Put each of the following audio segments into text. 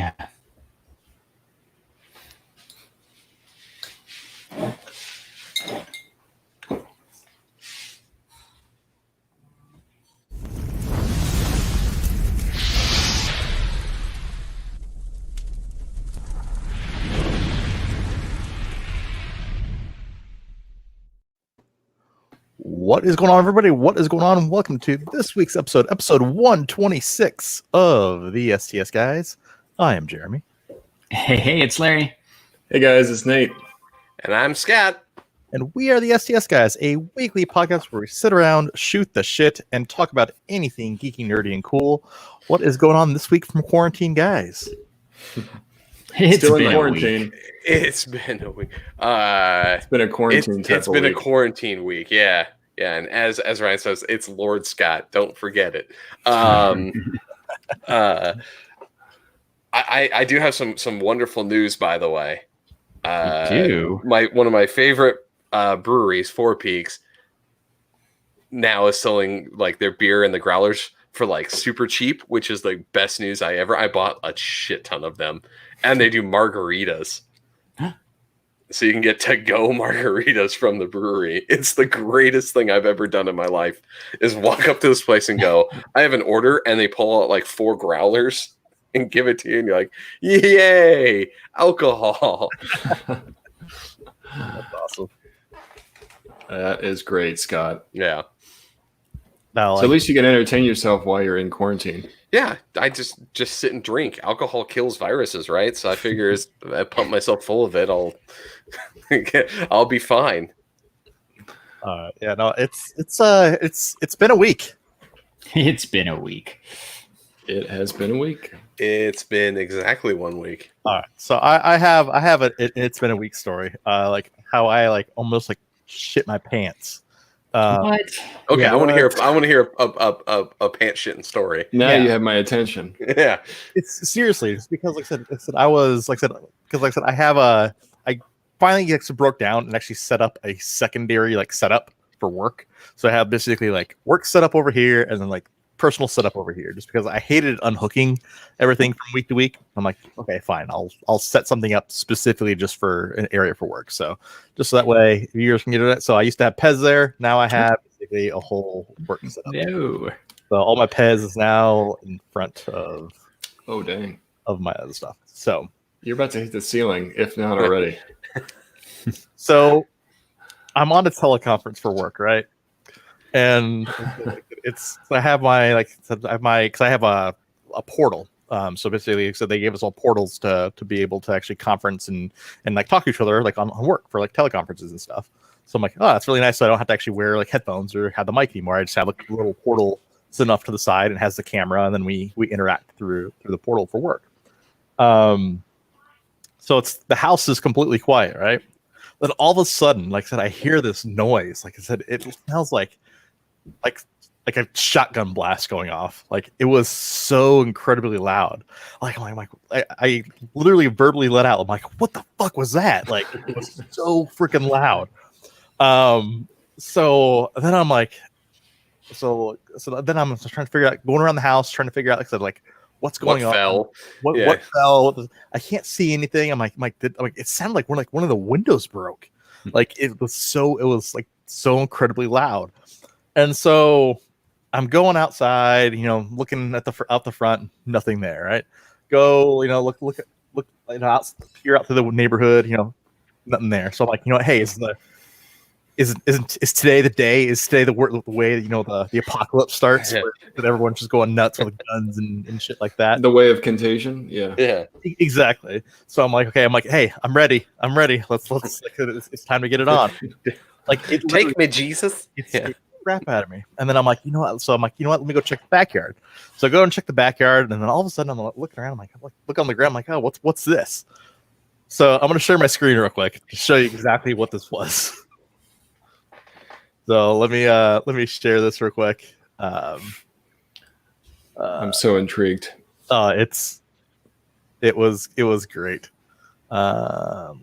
Yeah. What is going on, everybody? What is going on? Welcome to this week's episode 126 of the STS Guys. I am Jeremy. Hey, it's Larry. Hey guys, it's Nate. And I'm Scott. And we are the STS Guys, a weekly podcast where we sit around, shoot the shit, and talk about anything geeky, nerdy, and cool. What is going on this week from quarantine, guys? It's Still in been quarantine. It's been a week. It's been a quarantine. It's been a quarantine week. Yeah. And as Ryan says, it's Lord Scott. Don't forget it. I do have some wonderful news, by the way. One of my favorite breweries, Four Peaks, now is selling like their beer and the growlers for like super cheap, which is the best news I bought a shit ton of them, and they do margaritas. So you can get to-go margaritas from the brewery. It's the greatest thing I've ever done in my life, is walk up to this place and go, I have an order, and they pull out like 4 growlers and give it to you, and you're like, yay, alcohol. That's awesome. That is great, Scott. Yeah. Now, So at least you can entertain yourself while you're in quarantine. Yeah, I just sit and drink. Alcohol kills viruses, right? So I figure as I pump myself full of it, I'll be fine. yeah, no, it's been a week. It's been a week. It has been a week. It's been exactly 1 week. All right, so I have it's been a week story. Like how I like almost like shit my pants. What? Okay, yeah, I want to hear a pants shitting story. Now Yeah. you have my attention. Yeah, It's seriously, it's because I finally broke down and actually set up a secondary like setup for work. So I have basically like work set up over here and then like personal setup over here, just because I hated unhooking everything from week to week. I'm like, okay, fine, I'll set something up specifically just for an area for work. So just so that way viewers can get it. So I used to have Pez there. Now I have basically a whole work setup. No. So all my Pez is now in front of Oh, dang. my other stuff. So You're about to hit the ceiling, if not already. So I'm on a teleconference for work, right? And I have a portal. So basically, so they gave us all portals to be able to actually conference and like talk to each other like on work for like teleconferences and stuff. So I'm like, oh, that's really nice. So I don't have to actually wear like headphones or have the mic anymore. I just have like a little portal that's enough to the side and has the camera, and then we interact through the portal for work. So the house is completely quiet, right? Then all of a sudden, like I said, I hear this noise. Like I said, it smells like a shotgun blast going off. Like it was so incredibly loud. Like I literally verbally let out. I'm like, what the fuck was that? Like it was so freaking loud. So then I'm like, so then I'm trying to figure out, going around the house, trying to figure out, like I said, like what's going on? Fell? What fell? I can't see anything. I'm like, it sounded like one of the windows broke. Like it was so incredibly loud. And so I'm going outside, looking at out the front, nothing there, right? Go, look, out, peer out through the neighborhood, nothing there. So I'm like, hey, is today the day? Is today the way the apocalypse starts? Yeah. That everyone's just going nuts with guns and shit like that. The way of contagion. Yeah. Yeah. Exactly. So I'm like, hey, I'm ready. Let's it's time to get it on. Like, Take me, Jesus. It's crap out of me. And then I'm like, you know what? So I'm like, let me go check the backyard. So I go and check the backyard, and then all of a sudden I'm looking around. I'm like, look on the ground. I'm like, oh, what's this? So I'm gonna share my screen real quick to show you exactly what this was. So let me share this real quick. I'm so intrigued. It was great. Let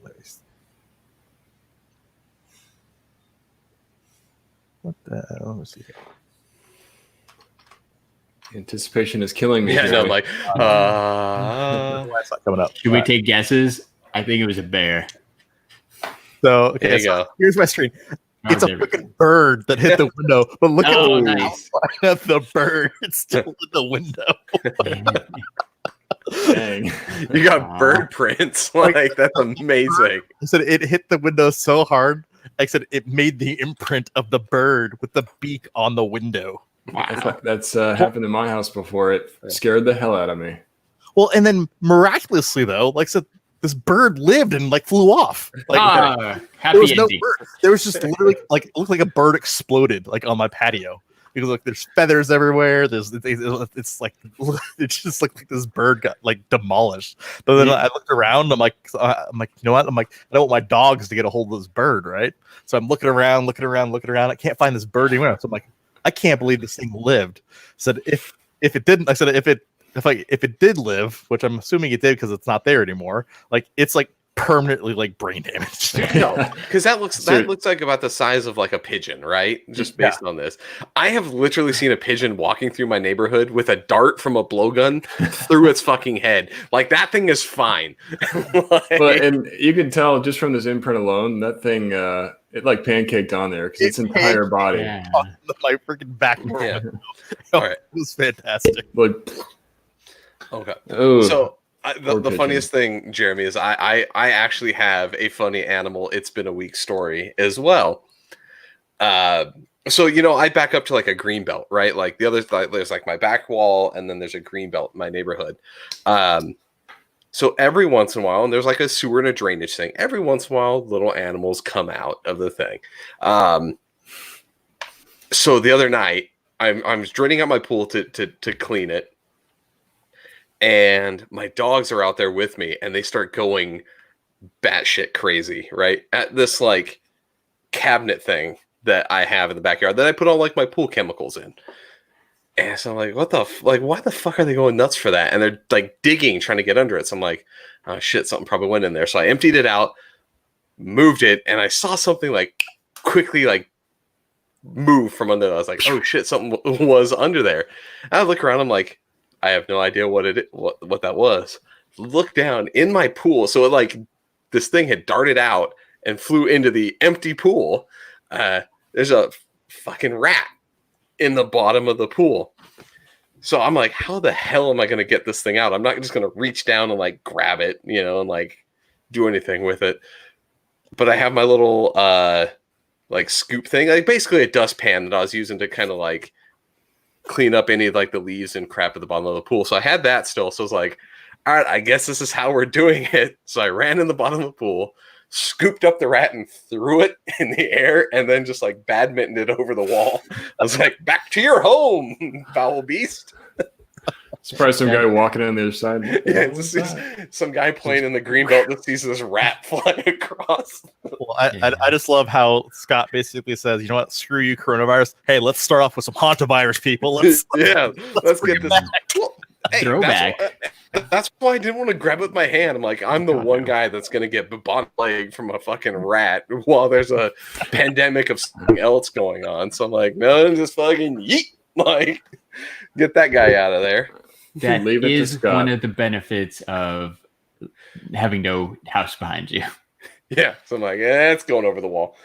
me see here. Anticipation is killing me. Yeah, no, I'm like, That's not coming up. Should we take guesses? I think it was a bear. So There okay, you go. here's my screen. Oh, It's a there we go. freaking bird that hit the window, but look Oh, at the nice. outline of the bird. It's still in the window. Dang. You got Aw. bird prints. Like, that's amazing. I said it hit the window so hard. I said it made the imprint of the bird with the beak on the window. Wow. That's happened in my house before. It scared the hell out of me. Well, and then miraculously though, like I said, this bird lived and like flew off. Like there Happy was no ending. bird. There was just literally like it looked like a bird exploded like on my patio. Because like there's feathers everywhere. It's like it's just like this bird got like demolished. But then I looked around. I'm like, you know what? I'm like, I don't want my dogs to get a hold of this bird, right? So I'm looking around. I can't find this bird anywhere. So I'm like, I can't believe this thing lived. I said if it didn't, I said if it did live, which I'm assuming it did because it's not there anymore. Like it's like permanently like brain damaged. No, because that looks like about the size of like a pigeon, right? Just based on this. I have literally seen a pigeon walking through my neighborhood with a dart from a blowgun through its fucking head. Like that thing is fine. But and you can tell just from this imprint alone, that thing it like pancaked on there because its entire body. Yeah. On my freaking back door. Yeah. window. All right. It was fantastic. Like, Okay. oh, So the pigeon. funniest thing, Jeremy, is I actually have a funny animal. It's been a week story as well. So I back up to like a green belt, right? Like the other, there's like my back wall, and then there's a green belt in my neighborhood. So every once in a while, and there's like a sewer and a drainage thing. Every once in a while, little animals come out of the thing. So the other night, I'm draining out my pool to clean it. And my dogs are out there with me, and they start going batshit crazy, right? At this like cabinet thing that I have in the backyard that I put all like my pool chemicals in. And so I'm like, why the fuck are they going nuts for that? And they're like digging, trying to get under it. So I'm like, oh shit, something probably went in there. So I emptied it out, moved it, and I saw something like quickly like move from under there. I was like, oh shit, something was under there. And I look around, I'm like, I have no idea what that was. Look down in my pool. So it like this thing had darted out and flew into the empty pool. There's a fucking rat in the bottom of the pool. So I'm like, how the hell am I going to get this thing out? I'm not just going to reach down and like grab it, and like do anything with it. But I have my little like scoop thing, like basically a dustpan that I was using to kind of like clean up any of like the leaves and crap at the bottom of the pool. So I had that still. So I was like, all right, I guess this is how we're doing it. So I ran in the bottom of the pool, scooped up the rat and threw it in the air, and then just like badmintoned it over the wall. I was like, back to your home, foul beast. surprised some guy walking on the other side. Yeah, some guy playing in the green belt that sees this rat flying across. Well, I just love how Scott basically says, you know what, screw you, coronavirus. Hey, let's start off with some hantavirus, people. Let's let's get this. Well, hey, Throwback. That's why I didn't want to grab it with my hand. I'm like, I'm the one guy that's going to get bubonic plague from a fucking rat while there's a pandemic of something else going on. So I'm like, no, just fucking yeet. Like, get that guy out of there. That Leave it to is Scott. one of the benefits of having no house behind you. Yeah. So I'm like, it's going over the wall.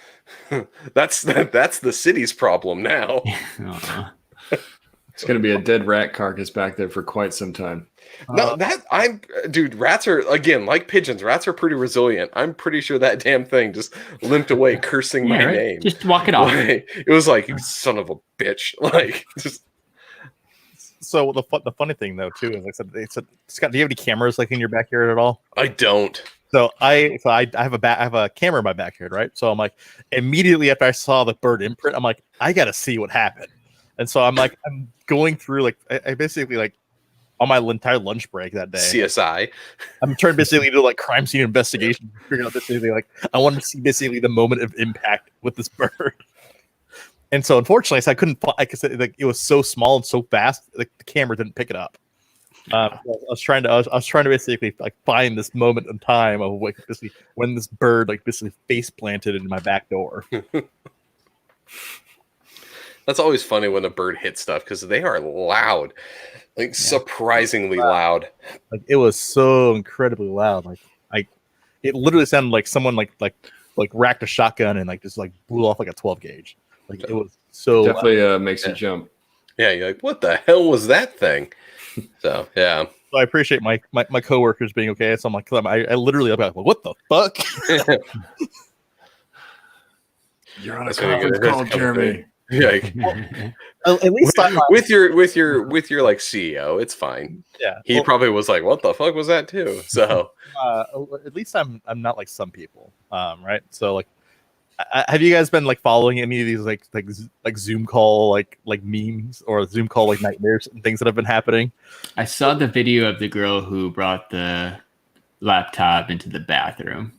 That's the city's problem now. Aw. It's going to be a dead rat carcass back there for quite some time. No, dude, rats are, again, like pigeons, rats are pretty resilient. I'm pretty sure that damn thing just limped away cursing my right? name. Just walk it off. Like, it was like, you son of a bitch. Like, just. So the funny thing though too is, like I said, Scott, do you have any cameras like in your backyard at all? I don't. So I have a camera in my backyard, right? So I'm like, immediately after I saw the bird imprint, I'm like, I gotta see what happened. And so I'm like, I'm going through like I basically like on my entire lunch break that day. CSI. I'm trying basically to do like crime scene investigation, figuring out basically like I wanted to see basically the moment of impact with this bird. And so unfortunately, I couldn't. Like I said, like it was so small and so fast, like the camera didn't pick it up. I was trying to basically like find this moment in time of like basically when this bird like basically face planted in my back door. That's always funny when a bird hits stuff because they are loud, like surprisingly loud. Like it was so incredibly loud. Like it literally sounded like someone like racked a shotgun and like just like blew off like a 12 gauge. Like it was so definitely makes you jump. Yeah, you're like, what the hell was that thing? So yeah. So I appreciate my coworkers being okay. So I'm like, I literally I'm like, what the fuck? You're on a conference call, Jeremy. Yeah, at least with your like CEO, it's fine. Yeah, he probably was like, "What the fuck was that too?" So at least I'm not like some people, right? So like, have you guys been like following any of these like Zoom call like memes or Zoom call like nightmares and things that have been happening? I saw the video of the girl who brought the laptop into the bathroom.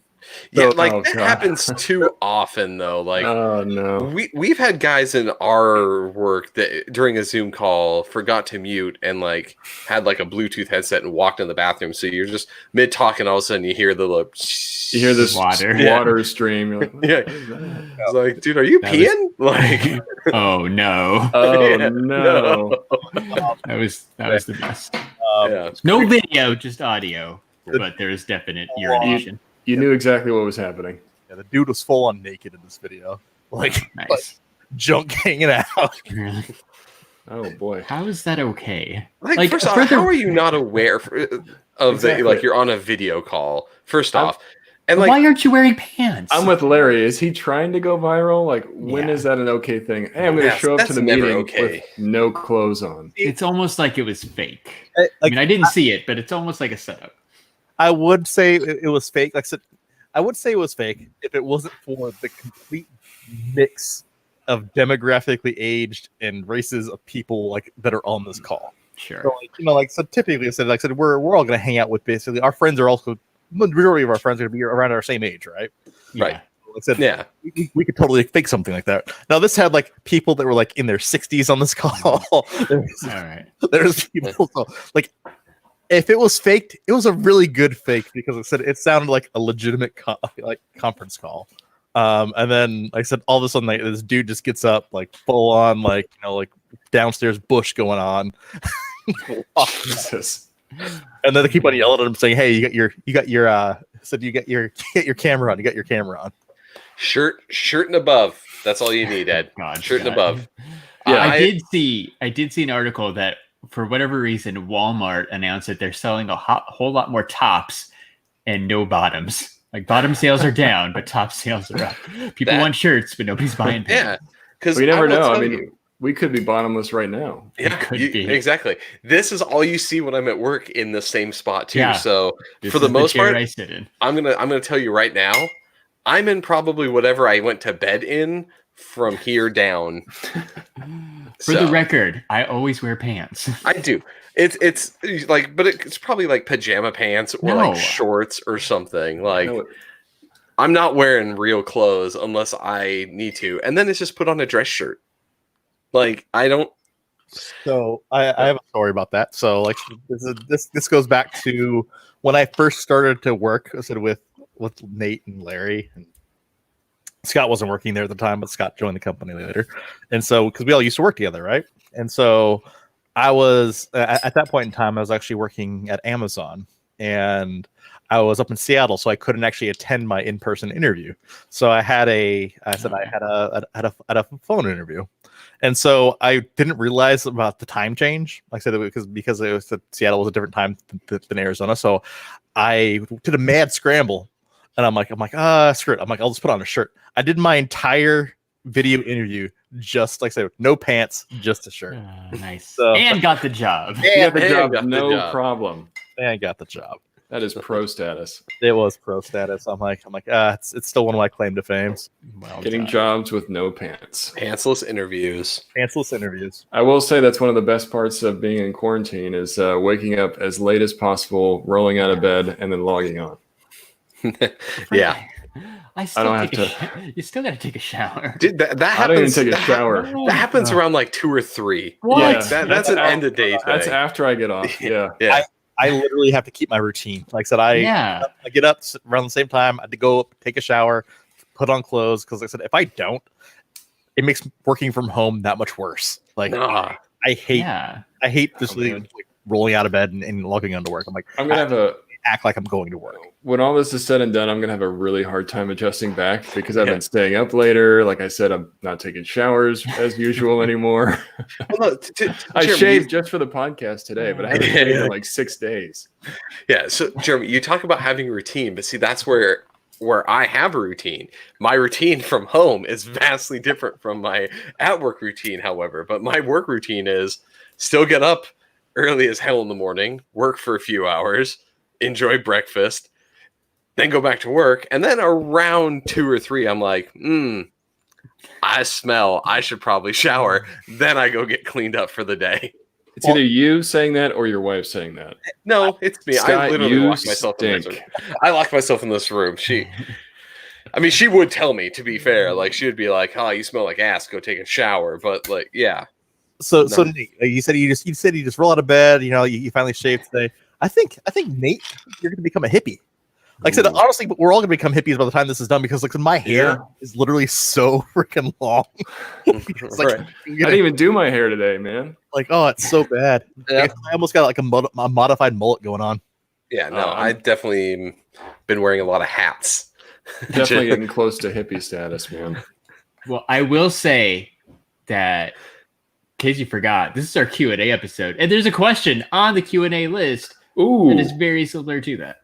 Yeah, that happens too often though. Like, oh no, we've had guys in our work that during a Zoom call forgot to mute and like had like a Bluetooth headset and walked in the bathroom. So you're just mid talking, all of a sudden you hear this water stream. You're like, yeah, it's like, dude, are you peeing? Like, oh no, no, that was the best. No video, just audio, but there's definite urination. You knew exactly what was happening. Yeah, the dude was full on naked in this video. Like, nice. Like junk hanging out. Oh boy. How is that okay? Like first off, how are you not aware of the like you're on a video call? First off. And like, why aren't you wearing pants? I'm with Larry. Is he trying to go viral? Like, when is that an okay thing? Hey, I'm going to show up to the meeting with no clothes on. It's almost like it was fake. I mean, I didn't see it, but it's almost like a setup. I would say it was fake. Like I said, I would say it was fake if it wasn't for the complete mix of demographically aged and races of people like that are on this call. Sure. So, so typically, I said, we're all going to hang out with basically our friends are also the majority of our friends are going to be around our same age, right? Yeah. Right. Like I said, we could totally fake something like that. Now this had like people that were like in their 60s on this call. All right. There's people like. If it was faked, it was a really good fake because it sounded like a legitimate conference call. And then like I said, all of a sudden like this dude just gets up like full on like downstairs bush going on. Jesus. And then they keep on yelling at him saying, "Hey, you got your camera on. You got your camera on. Shirt and above. That's all you need, Ed. Shirt and above." Yeah, I did see an article that for whatever reason, Walmart announced that they're selling a whole lot more tops and no bottoms. Like bottom sales are down, but top sales are up. People want shirts, but nobody's buying pants. Yeah, because we never know. I mean, we could be bottomless right now. Yeah, exactly. This is all you see when I'm at work in the same spot too. Yeah. So for the most part, I sit in. I'm gonna tell you right now, I'm in probably whatever I went to bed in from here down. For the record, I always wear pants. I do. It's like, but it's probably like pajama pants or like shorts or something. Like, I'm not wearing real clothes unless I need to, and then it's just put on a dress shirt. Like, I don't. So I have a story about that. So like this goes back to when I first started to work. I said with Nate and Larry and. Scott wasn't working there at the time, but Scott joined the company later. And so, because we all used to work together, right? And so I was, at that point in time, I was actually working at Amazon. And I was up in Seattle, so I couldn't actually attend my in-person interview. So I had a phone interview. And so I didn't realize about the time change. Like I said, because it was Seattle was a different time than Arizona. So I did a mad scramble. And I'm like, screw it. I'm like, I'll just put on a shirt. I did my entire video interview just like I said, no pants, just a shirt. Nice. So, and got the job. No problem. And got the job. That is pro status. It was pro status. I'm like, it's still one of my claim to fames. Getting jobs with no pants. Pantsless interviews. I will say that's one of the best parts of being in quarantine is waking up as late as possible, rolling out of bed, and then logging on. Yeah. You still got to take a shower. Dude, that happens. I don't even take a shower. That happens around like 2 or 3 What? Yeah. That's an end of day thing. That's after I get off. Yeah. I literally have to keep my routine. Like I said, I get up around the same time. I have to go up, take a shower, put on clothes. Because like I said, if I don't, it makes working from home that much worse. Like I hate this like, rolling out of bed and logging onto work. I'm like, I'm gonna act like I'm going to work. When all this is said and done, I'm gonna have a really hard time adjusting back because I've been staying up later. Like I said, I'm not taking showers as usual anymore. Well, I shaved just for the podcast today, but I haven't shaved in like 6 days. Yeah. So Jeremy, you talk about having a routine, but see, that's where I have a routine. My routine from home is vastly different from my at work routine, however. But my work routine is still get up early as hell in the morning, work for a few hours, enjoy breakfast, then go back to work. And then around 2 or 3, I'm like, I smell. I should probably shower. Then I go get cleaned up for the day. It's either you saying that or your wife saying that. No, it's me. Scott, I literally locked myself in this room. I locked myself in this room. She would tell me, to be fair. Like, she would be like, "Oh, you smell like ass. Go take a shower." But like, yeah. So Nate, you said you just roll out of bed. You know, you finally shaved today. I think Nate, you're going to become a hippie. Like I said, honestly, we're all going to become hippies by the time this is done because like my hair is literally so freaking long. It's like, I didn't even do my hair today, man. Like, oh, it's so bad. I almost got like a modified mullet going on. Yeah, no, I definitely been wearing a lot of hats. Definitely getting close to hippie status, man. Well, I will say that, in case you forgot, this is our Q&A episode, and there's a question on the Q&A list that is very similar to that.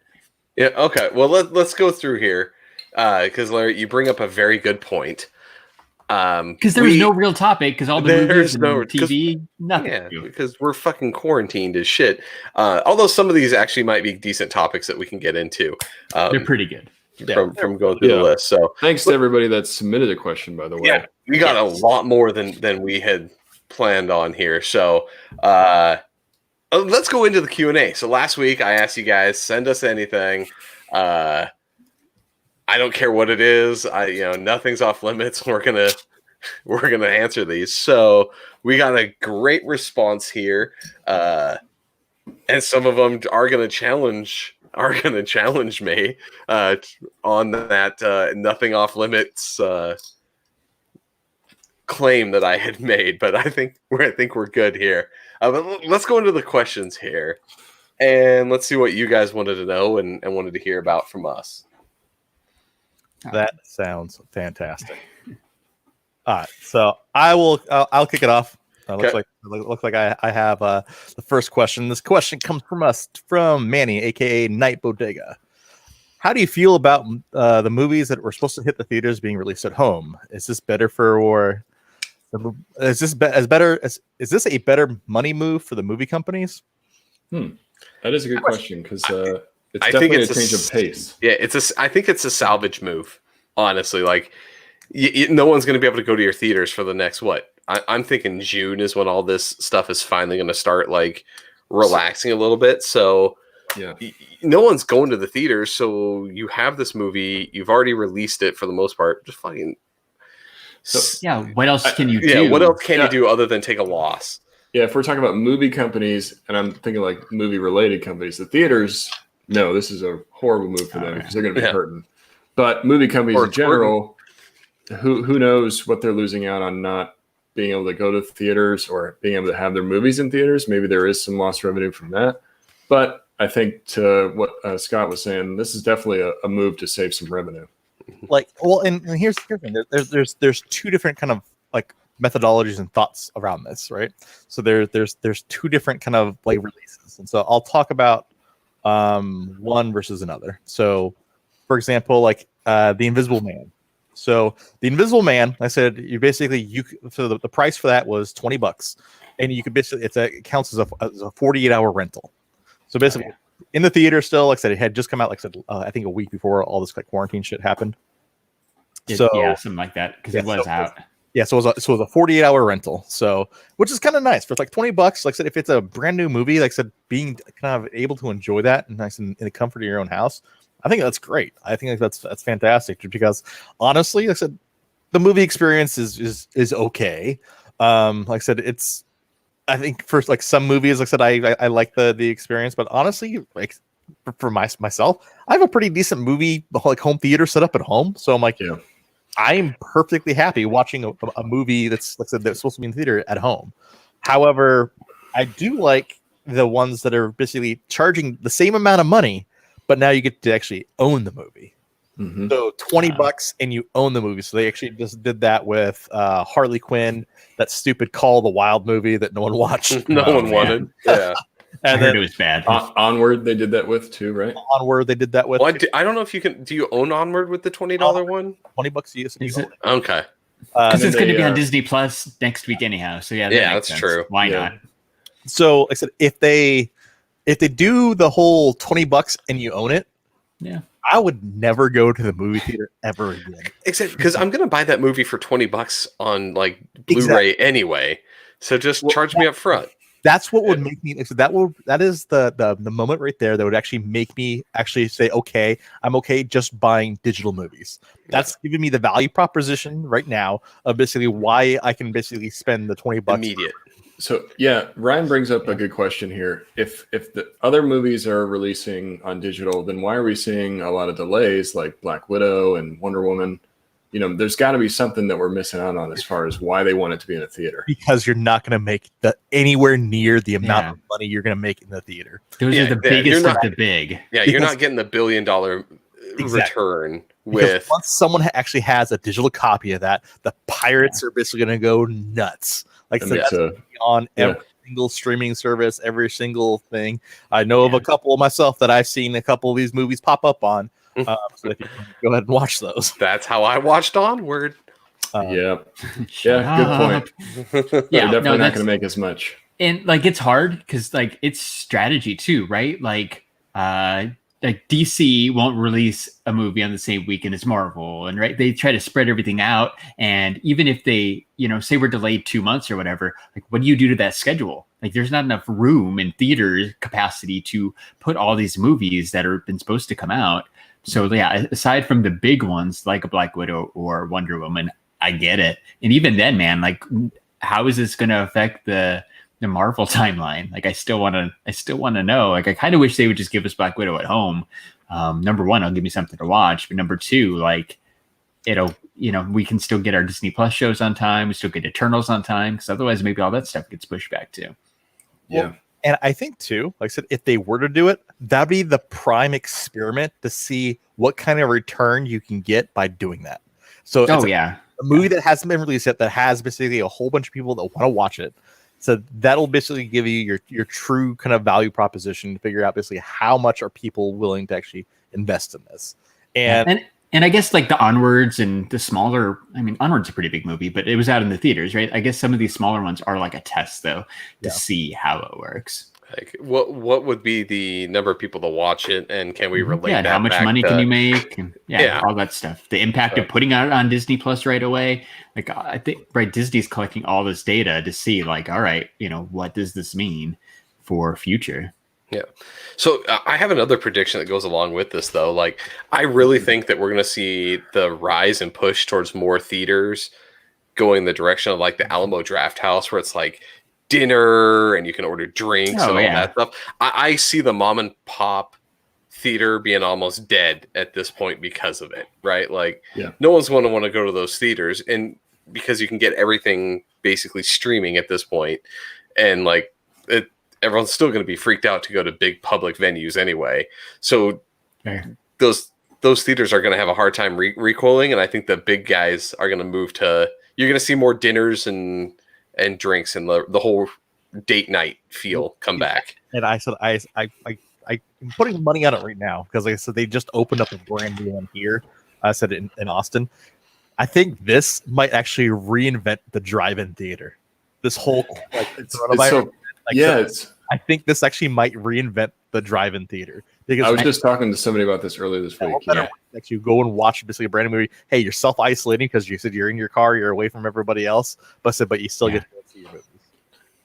Yeah. Okay. Well, let's go through here because Larry, you bring up a very good point. Because there was no real topic because all the movies and TV, nothing. Yeah, because we're fucking quarantined as shit. Although some of these actually might be decent topics that we can get into. They're pretty good. From going through the list. So thanks to everybody that submitted a question, by the way. Yeah, we got a lot more than we had planned on here. So let's go into the Q&A. So last week I asked you guys, send us anything. I don't care what it is. Nothing's off limits. We're gonna answer these. So we got a great response here, and some of them are gonna challenge me on that nothing off limits claim that I had made. But I think we're good here. But let's go into the questions here, and let's see what you guys wanted to know and wanted to hear about from us. That sounds fantastic. All right, so I'll kick it off. Looks like I have the first question. This question comes from Manny, aka Night Bodega. How do you feel about the movies that were supposed to hit the theaters being released at home? Is this better is this a better money move for the movie companies? That is a good question because it's definitely a change of pace. Yeah, I think it's a salvage move. Honestly, like no one's going to be able to go to your theaters for the next I'm thinking June is when all this stuff is finally going to start like relaxing a little bit. So yeah, no one's going to the theaters. So you have this movie, you've already released it for the most part. Just fucking. What else can you do? Yeah, what else can you do other than take a loss? Yeah, if we're talking about movie companies, and I'm thinking like movie-related companies, the theaters, no, this is a horrible move for them because they're going to be hurting. But movie companies in general, who knows what they're losing out on not being able to go to theaters or being able to have their movies in theaters. Maybe there is some lost revenue from that. But I think to what Scott was saying, this is definitely a move to save some revenue. And here's the thing. There's two different kind of like methodologies and thoughts around this, right? So there's two different kind of like releases, and so I'll talk about one versus another. So, for example, like the Invisible Man. So the Invisible Man, I said the price for that was $20, and you could basically it counts as a 48-hour rental. So basically, in the theater still, like I said, it had just come out. Like I said, I think a week before all this like quarantine shit happened. Something like that because it was out. Yeah, so it was a 48-hour rental. So, which is kind of nice for like $20. Like I said, if it's a brand new movie, like I said, being kind of able to enjoy that nice in the comfort of your own house, I think that's great. I think that's fantastic because honestly, like I said, the movie experience is okay. Like I said, I think for like some movies, like I said, I like the experience, but honestly, like for myself, I have a pretty decent movie like home theater set up at home. So I'm like, I'm perfectly happy watching a movie that's, like I said, that's supposed to be in theater at home. However, I do like the ones that are basically charging the same amount of money, but now you get to actually own the movie. Mm-hmm. So $20 and you own the movie. So they actually just did that with Harley Quinn, that stupid Call of the Wild movie that no one watched. No one wanted. Yeah. I And heard then it was bad. Onward, they did that with too, right? Onward, they did that with. Well, I don't know if you can. Do you own Onward with the $20 one? $20 a use. And Is you it? own it. Okay. Because it's then going to they, be on Disney Plus next week anyhow. So yeah, that Yeah, makes that's sense. true. Why Yeah. not? So like I said, if they do the whole $20 and you own it, Yeah. I would never go to the movie theater ever again. Except because I'm gonna buy that movie for $20 on like Blu-ray Exactly. anyway. So just charge me up front. That's what would make me. That is the moment right there that would actually make me actually say, okay, I'm okay just buying digital movies. That's giving me the value proposition right now of basically why I can basically spend the $20 Immediate. So yeah, Ryan brings up a good question here. If the other movies are releasing on digital, then why are we seeing a lot of delays like Black Widow and Wonder Woman? You know, there's got to be something that we're missing out on as far as why they want it to be in a theater. because you're not going to make anywhere near the amount Yeah. of money you're going to make in the theater. Those Yeah, are the yeah, biggest you're of not- the big. Yeah, you're Because- not getting the $1 billion return Because with. once someone actually has a digital copy of that, the pirates are basically going to go nuts. Like And so it's that's on yeah. every single streaming service, every single thing. I know of Yeah. a couple myself that I've seen a couple of these movies pop up on. So if you can go ahead and watch those. That's how I watched Onward. Yeah, Shut yeah, good up. point. Yeah, They're definitely no, not that's- going to make as much. And like it's hard because like it's strategy too, right? Like DC won't release a movie on the same weekend as Marvel, and right, they try to spread everything out. And even if they, say we're delayed 2 months or whatever, like what do you do to that schedule? Like there's not enough room in theater capacity to put all these movies that are been supposed to come out. So yeah, aside from the big ones like a Black Widow or Wonder Woman, I get it. And even then, man, like how is this going to affect the Marvel timeline? Like I still want to know. Like I kind of wish they would just give us Black Widow at home. Number one, it'll give me something to watch. But number two, like it'll, we can still get our Disney Plus shows on time. We still get Eternals on time. Because otherwise, maybe all that stuff gets pushed back too. Yeah. And I think too, like I said, if they were to do it, that'd be the prime experiment to see what kind of return you can get by doing that. So it's a movie that hasn't been released yet, that has basically a whole bunch of people that want to watch it. So that'll basically give you your true kind of value proposition to figure out basically how much are people willing to actually invest in this. And I guess like the Onwards and the smaller, Onward's a pretty big movie, but it was out in the theaters, right? I guess some of these smaller ones are like a test though to see how it works. Like what would be the number of people to watch it, and can we relate Yeah, that how much back money to, can you make? And Yeah. all that stuff. The impact of putting it on Disney Plus right away. Like I think Disney's collecting all this data to see like, all right, what does this mean for future? Yeah. So I have another prediction that goes along with this, though. Like, I really think that we're going to see the rise and push towards more theaters going the direction of like the Alamo Draft House, where it's like dinner and you can order drinks and all that stuff. I see the mom and pop theater being almost dead at this point because of it, right? Like, no one's going to want to go to those theaters, and because you can get everything basically streaming at this point, and like everyone's still going to be freaked out to go to big public venues anyway. So those theaters are going to have a hard time recoiling, and I think the big guys are going to move to. You're going to see more dinners and drinks and the whole date night feel come back. And I said I'm putting money on it right now because, like I said, they just opened up a brand new one here. I said in Austin. I think this might actually reinvent the drive-in theater. This whole I think this actually might reinvent the drive-in theater. Because I was just talking to somebody about this earlier this week. Actually, go and watch basically a brand new movie. Hey, you're self-isolating because you said you're in your car, you're away from everybody else, but you still get to go see your movies.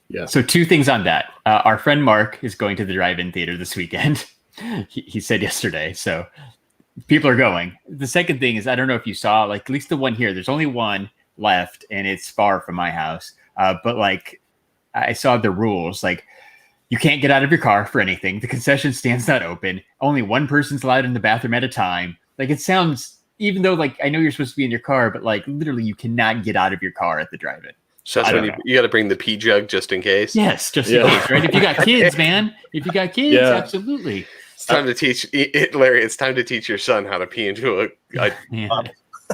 Yeah. So two things on that. Our friend Mark is going to the drive-in theater this weekend. he said yesterday. So people are going. The second thing is, I don't know if you saw, like at least the one here, there's only one left and it's far from my house. But like I saw the rules, like you can't get out of your car for anything. The concession stand's not open. Only one person's allowed in the bathroom at a time. Like it sounds even though like I know you're supposed to be in your car, but like literally you cannot get out of your car at the drive-in. So that's when you got to bring the pee jug just in case. Yes, just in case, right? If you got kids, man, absolutely. It's time to teach Larry. It's time to teach your son how to pee into a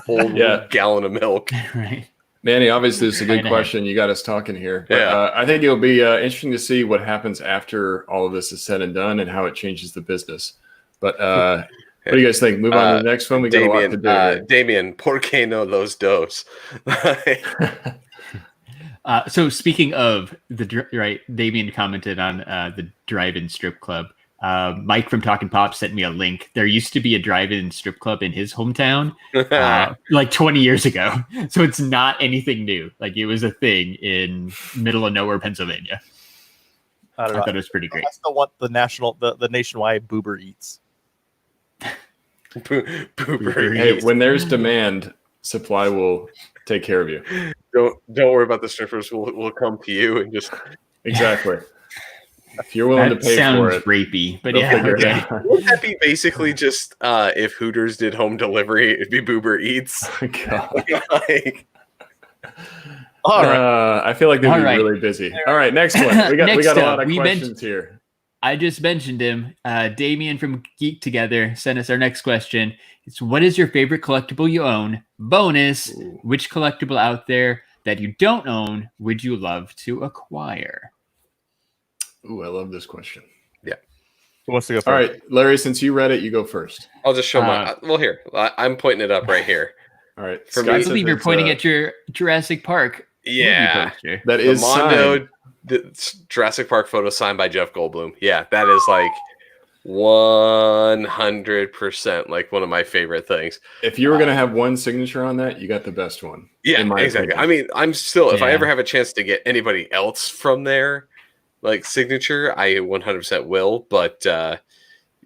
whole gallon of milk. Right. Manny, obviously, this is a good question. You got us talking here. But, I think it'll be interesting to see what happens after all of this is said and done and how it changes the business. But what do you guys think? Move on to the next one. We got a lot to do. Damien, ¿por qué no los dos? So speaking of Damien commented on the drive-in strip club. Mike from Talking Pop sent me a link. There used to be a drive-in strip club in his hometown like 20 years ago. So it's not anything new. Like it was a thing in middle of nowhere, Pennsylvania. I thought it was pretty great. I still want the nationwide Boober Eats. Boober Hey, Eats. when there's demand, supply will take care of you. Don't worry about the strippers. We'll come to you and just exactly. If you're willing to pay for it, sounds rapey, but yeah, okay. Wouldn't that be basically just if Hooters did home delivery, it'd be Boober Eats? Oh, God. All right. I feel like they'd be really busy. All right, next one. We got a lot of questions here. I just mentioned him. Damien from Geek Together sent us our next question. It's what is your favorite collectible you own? Bonus, which collectible out there that you don't own would you love to acquire? Ooh, I love this question. Yeah. Who wants to go first? All right, Larry, since you read it, you go first. I'll just show my. Well, here. I'm pointing it up right here. All right. I believe you're pointing at your Jurassic Park. Yeah. That is Mondo Jurassic Park photo signed by Jeff Goldblum. Yeah, that is like 100% like one of my favorite things. If you were going to have one signature on that, you got the best one. Yeah, exactly. I mean, I'm still, if I ever have a chance to get anybody else from there, like signature, I 100% will. But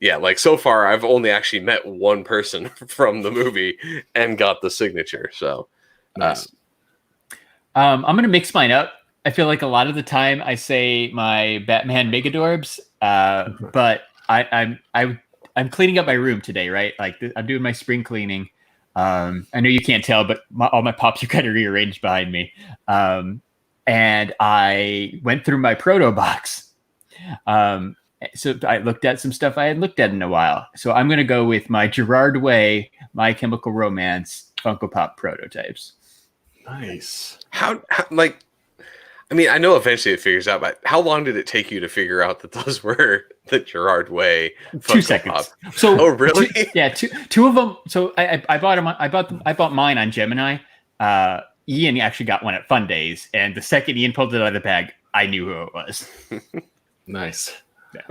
yeah, like so far, I've only actually met one person from the movie and got the signature. So nice. I'm going to mix mine up. I feel like a lot of the time I say my Batman Megadorbs, but I'm cleaning up my room today, right? Like I'm doing my spring cleaning. I know you can't tell, but all my pops are kind of rearranged behind me. And I went through my proto box. So I looked at some stuff I hadn't looked at in a while. So I'm going to go with my Gerard Way, My Chemical Romance Funko Pop prototypes. Nice. How like, I mean, I know eventually it figures out, but how long did it take you to figure out that those were the Gerard Way? 2 seconds. Pop? So, oh, really? Two of them. So I bought them. I bought mine on Gemini. Ian actually got one at Fun Days, and the second Ian pulled it out of the bag, I knew who it was. Nice. Yeah.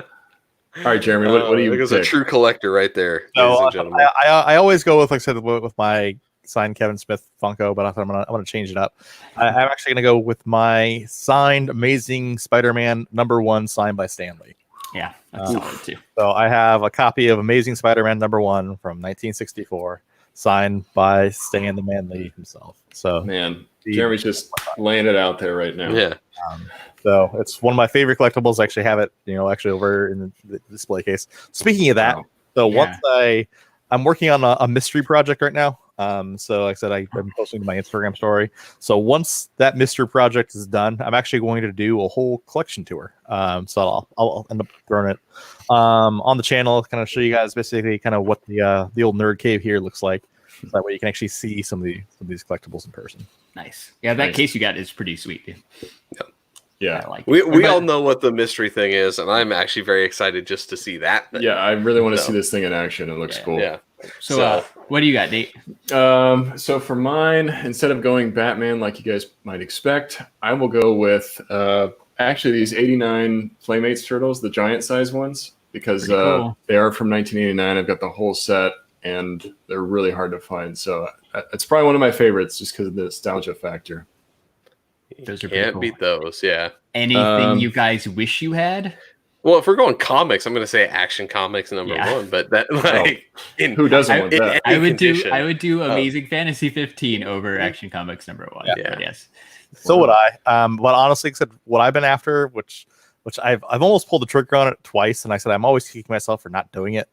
All right, Jeremy. What do you? Because a true collector, right there, so, ladies and gentlemen. I always go with, like I said, with my signed Kevin Smith Funko, but I'm gonna change it up. I'm actually gonna go with my signed Amazing Spider-Man #1 signed by Stan Lee. Yeah, that's solid too. So I have a copy of Amazing Spider-Man #1 from 1964, signed by Stan the Man Lee himself. So man, Jeremy's just laying it out there right now. Yeah. So it's one of my favorite collectibles. I actually have it, actually over in the display case. Speaking of that, once I'm working on a mystery project right now. So like I said, I'm posting to my Instagram story. So once that mystery project is done, I'm actually going to do a whole collection tour. So I'll end up throwing it on the channel, kind of show you guys basically kind of what the old nerd cave here looks like. So that way you can actually see some of these collectibles in person. Nice. Yeah, that case you got is pretty sweet, dude. Yep. Yeah, I like we all know what the mystery thing is, and I'm actually very excited just to see that thing. Yeah, I really want to see this thing in action. It looks cool. Yeah. So what do you got, Nate? So for mine, instead of going Batman like you guys might expect, I will go with actually these 89 Playmates turtles, the giant size ones, because cool. They are from 1989. I've got the whole set, and they're really hard to find. So it's probably one of my favorites just because of the nostalgia factor. Those are Can't beat those, yeah. Anything you guys wish you had? Well, if we're going comics, I'm going to say Action Comics #1. But that, like, who doesn't want that? I would do Amazing Fantasy 15 over Action Comics #1. Yeah. But yes. So would I. But honestly, except what I've been after, which which I've almost pulled the trigger on it twice, and I said I'm always kicking myself for not doing it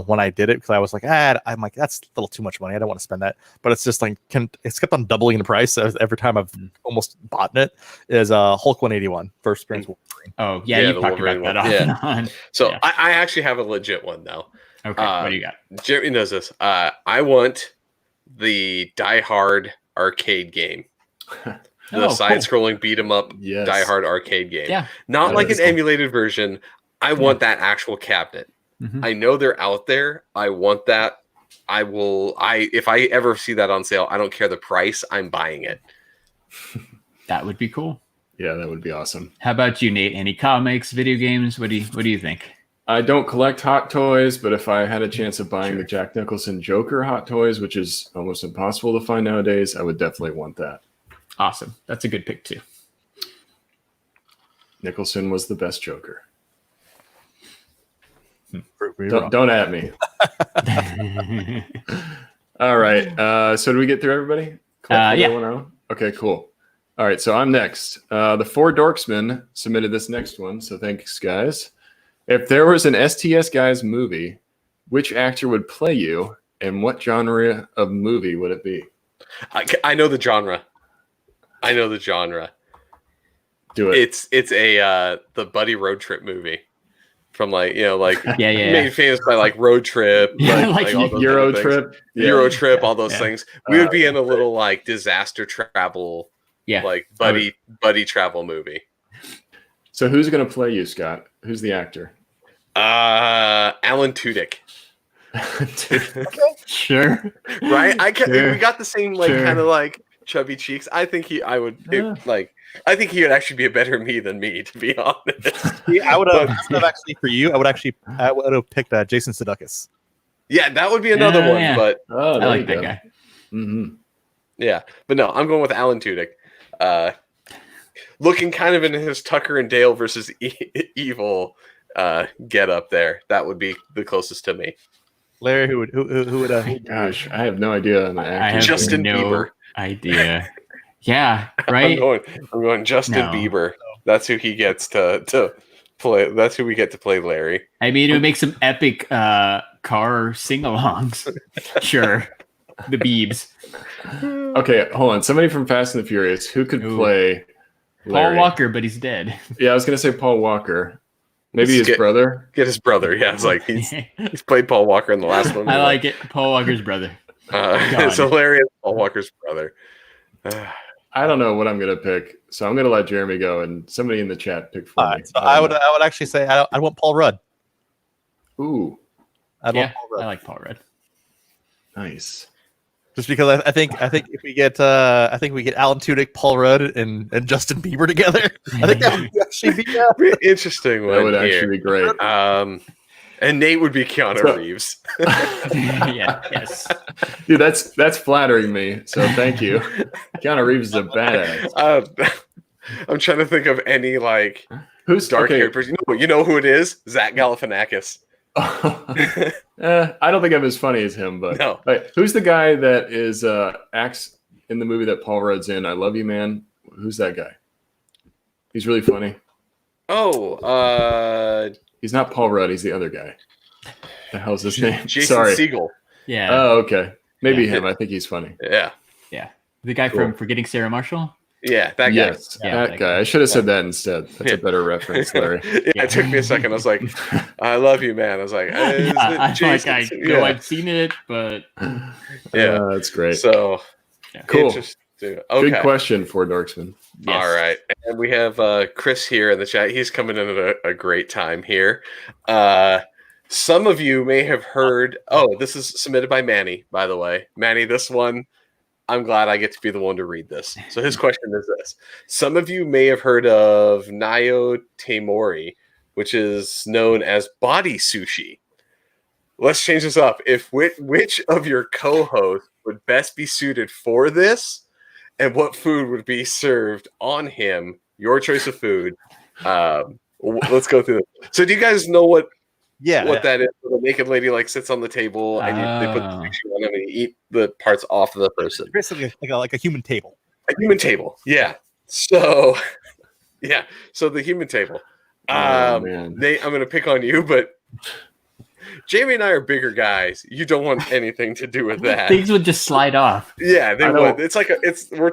when I did it, because I was like, I'm like, that's a little too much money. I don't want to spend that. But it's just like it's kept on doubling in price every time I've almost bought it. Is Hulk 181 first appearance Wolverine. Oh yeah, you talked about that off and on. So I actually have a legit one though. Okay, what do you got? Jeremy knows this. I want the Die Hard arcade game. The side-scrolling beat 'em up Die Hard arcade game. Yeah. Not like an emulated version. I want that actual cabinet. I know they're out there. I want that. If I ever see that on sale, I don't care the price, I'm buying it. That would be cool. Yeah, that would be awesome. How about you, Nate? Any comics, video games? What do you think? I don't collect Hot Toys, but if I had a chance of buying the Jack Nicholson Joker Hot Toys, which is almost impossible to find nowadays, I would definitely want that. Awesome. That's a good pick too. Nicholson was the best Joker. Don't at me. All right. So do we get through everybody? Yeah. Okay, cool. All right. So I'm next. The Four Dorksmen submitted this next one. So thanks, guys. If there was an STS Guys movie, which actor would play you, and what genre of movie would it be? I know the genre. Do it. It's a the buddy road trip movie from made famous by like Road Trip, like all those Euro Trip, Euro Trip, all those things. We would be in a little like disaster travel, like buddy travel movie. So who's gonna play you, Scott? Who's the actor? Alan Tudyk. Sure. Right? We got the same kind of like chubby cheeks. I think I think he would actually be a better me than me, to be honest. I would have actually for you. I would have picked Jason Sudeikis. Yeah, that would be another one. Yeah. But I like that guy. Mm-hmm. Yeah, but no, I'm going with Alan Tudyk. Looking kind of in his Tucker and Dale versus Evil get up there. That would be the closest to me. Larry, who would? Gosh, I have no idea on the actor. I have Justin Bieber. Idea. Yeah, right. I'm going Justin Bieber. That's who he gets to play. That's who we get to play Larry. I mean, it would make some epic car sing-alongs. Sure, the Biebs. Okay, hold on. Somebody from Fast and the Furious who could play Larry? Paul Walker, but he's dead. Yeah, I was gonna say Paul Walker. Maybe his brother. Get his brother. Yeah, it's like he's played Paul Walker in the last one. I like it. Paul Walker's brother. It's hilarious. Paul Walker's brother. I don't know what I'm gonna pick, so I'm gonna let Jeremy go, and somebody in the chat pick for me. So I would actually say I want Paul Rudd. Ooh, I like Paul Rudd. Nice. Just because I think if we get Alan Tudyk, Paul Rudd, and Justin Bieber together, I think that would actually be interesting. That would actually be great. And Nate would be Keanu Reeves. Yes. Dude, that's flattering me. So thank you. Keanu Reeves is a badass. I'm trying to think of any who's dark haired person. You know who it is? Zach Galifianakis. I don't think I'm as funny as him, but no. Right, who's the guy that is acts in the movie that Paul Rudd's in? I Love You, Man. Who's that guy? He's really funny. He's not Paul Rudd. He's the other guy. The hell's his name? Jason Segel. Yeah. Oh, okay. Maybe him. I think he's funny. Yeah. The guy from Forgetting Sarah Marshall. Yeah, that guy. Yes, that guy. I should have said that instead. That's a better reference, Larry. It took me a second. I was like, "I love you, man." I was like, I've seen it, but that's great. So cool. Okay. Good question for Dorksman. Yes. All right, and we have Chris here in the chat. He's coming in at a great time here. Some of you may have heard. Oh, this is submitted by Manny, by the way. Manny, this one. I'm glad I get to be the one to read this. So his question is this. Some of you may have heard of Nayo Tamori, which is known as body sushi. Let's change this up. Which of your co-hosts would best be suited for this, and what food would be served on him? Your choice of food. Let's go through it. So do you guys know what that is? The naked lady sits on the table and they put the sushi on them and you eat the parts off of the person. Basically like a human table. A human table, yeah. So, so the human table. Man. Nate, I'm going to pick on you, but Jamie and I are bigger guys. You don't want anything to do with that. Things would just slide off. Yeah, they would. It's like we're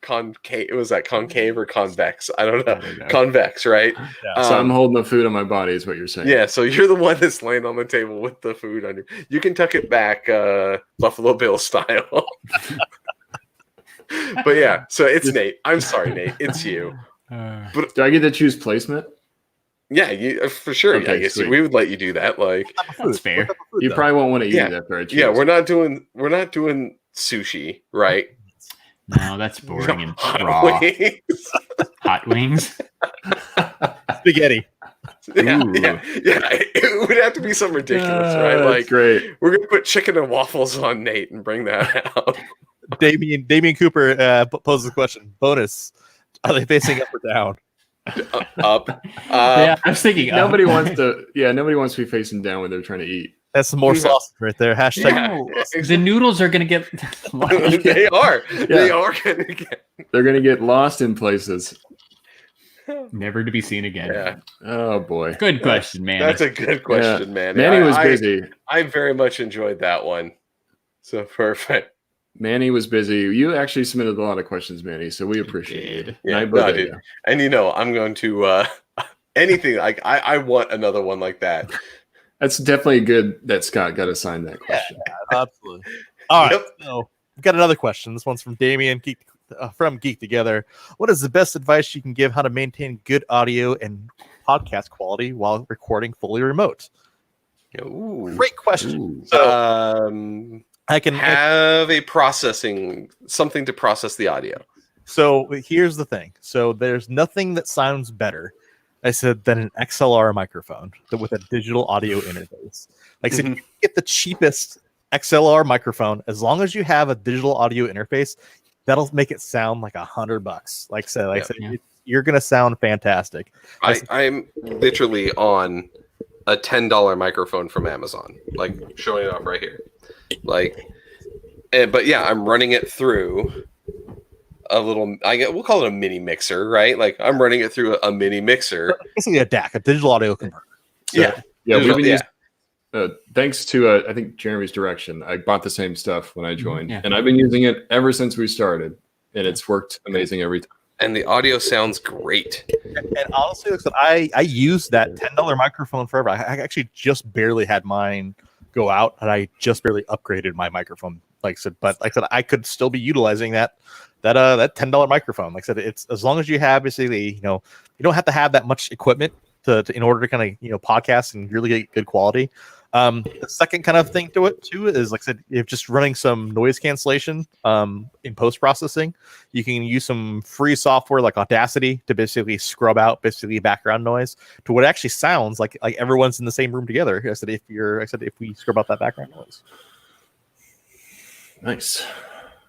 concave. Was that concave or convex? I don't know. Convex, right? Yeah. So I'm holding the food on my body, is what you're saying. Yeah. So you're the one that's laying on the table with the food on you. You can tuck it back, Buffalo Bill style. But yeah, so it's Nate. I'm sorry, Nate. It's you. But do I get to choose placement? Yeah, you for sure. Okay, I guess we would let you do that. Like that's fair. You probably won't want to eat it after I choose. Yeah, we're not doing sushi, right? No, that's boring and raw. Hot wings. Spaghetti. Yeah. It would have to be something ridiculous, right? Like, great. We're gonna put chicken and waffles on Nate and bring that out. Damian Cooper poses the question. Bonus: are they facing up or down? Up. Yeah, I was thinking nobody wants to be facing down when they're trying to eat. That's some more sausage right there. Hashtag. Yeah. The noodles are gonna get. They are. Yeah. They are gonna get. They're gonna get lost in places. Never to be seen again. Yeah. Oh boy. Good question, man. That's a good question, man. Manny was busy. I very much enjoyed that one. So perfect. Manny was busy. You actually submitted a lot of questions, Manny, so we appreciate it. Yeah, no, dude. And I'm going to anything like I want another one like that. That's definitely good that Scott got assigned that question. Yeah, absolutely. All right. So we've got another question. This one's from Damian from Geek Together. What is the best advice you can give how to maintain good audio and podcast quality while recording fully remote? Ooh. Great question. Ooh. So I can have something to process the audio. So here's the thing. So there's nothing that sounds better, I said, than an XLR microphone with a digital audio interface. Like I said, you get the cheapest XLR microphone as long as you have a digital audio interface. That'll make it sound like $100. Like I said, you're gonna sound fantastic. I'm literally on a $10 microphone from Amazon, like showing it off right here. But yeah, I'm running it through a little. We'll call it a mini mixer, right? Like I'm running it through a mini mixer, basically a DAC, a digital audio converter. So, we've been using. Thanks to I think Jeremy's direction, I bought the same stuff when I joined, and I've been using it ever since we started, and it's worked amazing every time. And the audio sounds great. And honestly, I used that $10 microphone forever. I actually just barely had mine go out, and I just barely upgraded my microphone. Like I said, I could still be utilizing that $10 microphone. Like I said, it's as long as you have basically, you don't have to have that much equipment to in order to kind of podcast and really get good quality. The second kind of thing to it too is, like I said, if just running some noise cancellation in post processing, you can use some free software like Audacity to basically scrub out basically background noise to what it actually sounds like everyone's in the same room together. I said if we scrub out that background noise. Nice,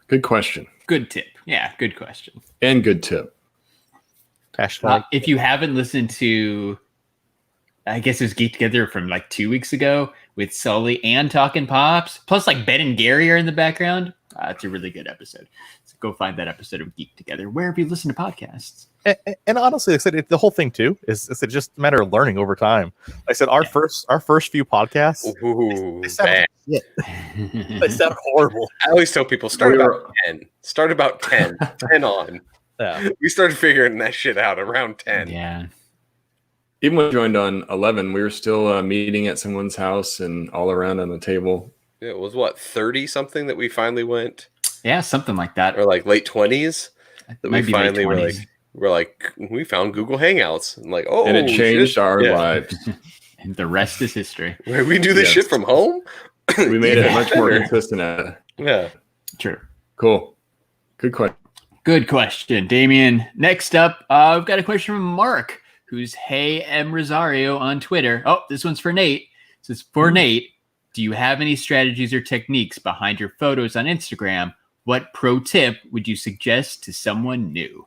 good question. Good tip. Yeah, good question and good tip. If you haven't listened to, I guess it was Geek Together from like 2 weeks ago with Sully and Talking Pops. Plus, like Ben and Gary are in the background. It's a really good episode. So go find that episode of Geek Together wherever you listen to podcasts. And honestly, like I said, the whole thing too is it's just a matter of learning over time. Like I said, our first few podcasts, they sound shit. They sound horrible. I always tell people start about 10. Start about 10. 10 on. Yeah. We started figuring that shit out around 10. Yeah. Even when we joined on 11, we were still meeting at someone's house and all around on the table. It was 30 something that we finally went. Yeah, something like that. Or like late 20s that we finally were like, we found Google Hangouts and like, and it changed our lives. And the rest is history. We do this shit from home. We made it much more consistent at it. Yeah. True. Cool. Good question. Good question, Damien. Next up, I've got a question from Mark, who's Hey M Rosario on Twitter. Oh, this one's for Nate. This is for Nate. Do you have any strategies or techniques behind your photos on Instagram? What pro tip would you suggest to someone new?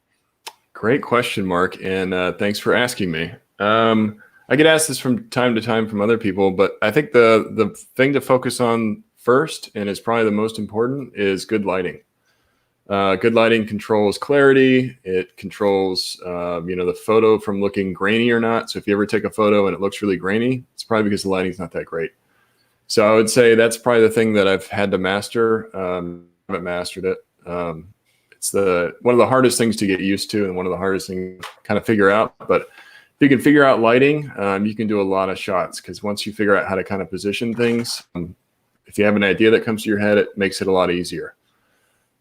Great question, Mark, and thanks for asking me. I get asked this from time to time from other people, but I think the thing to focus on first, and it's probably the most important, is good lighting. Good lighting controls clarity. It controls, the photo from looking grainy or not. So if you ever take a photo and it looks really grainy, it's probably because the lighting's not that great. So I would say that's probably the thing that I've had to master. I haven't mastered it. It's one of the hardest things to get used to and one of the hardest things to kind of figure out. But if you can figure out lighting, you can do a lot of shots, because once you figure out how to kind of position things, if you have an idea that comes to your head, it makes it a lot easier.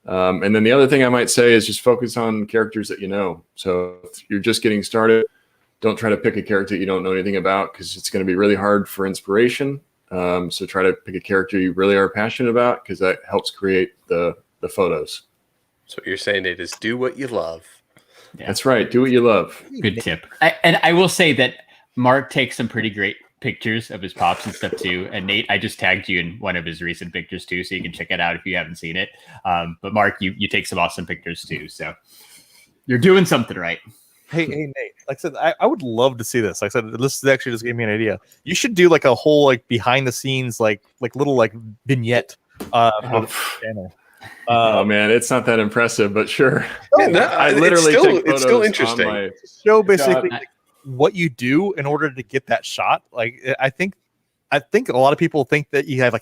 And then the other thing I might say is just focus on characters that you know. So if you're just getting started, don't try to pick a character that you don't know anything about, because it's going to be really hard for inspiration. So try to pick a character you really are passionate about, because that helps create the photos. So what you're saying, Nate, is do what you love. Yeah. That's right. Do what you love. Good tip. I will say that Mark takes some pretty great pictures of his pops and stuff too. And Nate, I just tagged you in one of his recent pictures too, so you can check it out if you haven't seen it. But Mark, you take some awesome pictures too, so you're doing something right. Hey, Nate. Like I said, I would love to see this. Like I said, this actually just gave me an idea. You should do like a whole like behind the scenes like little like vignette for the channel. Oh man, it's not that impressive, but sure. I literally it's still interesting. Show basically what you do in order to get that shot. Like I think a lot of people think that you have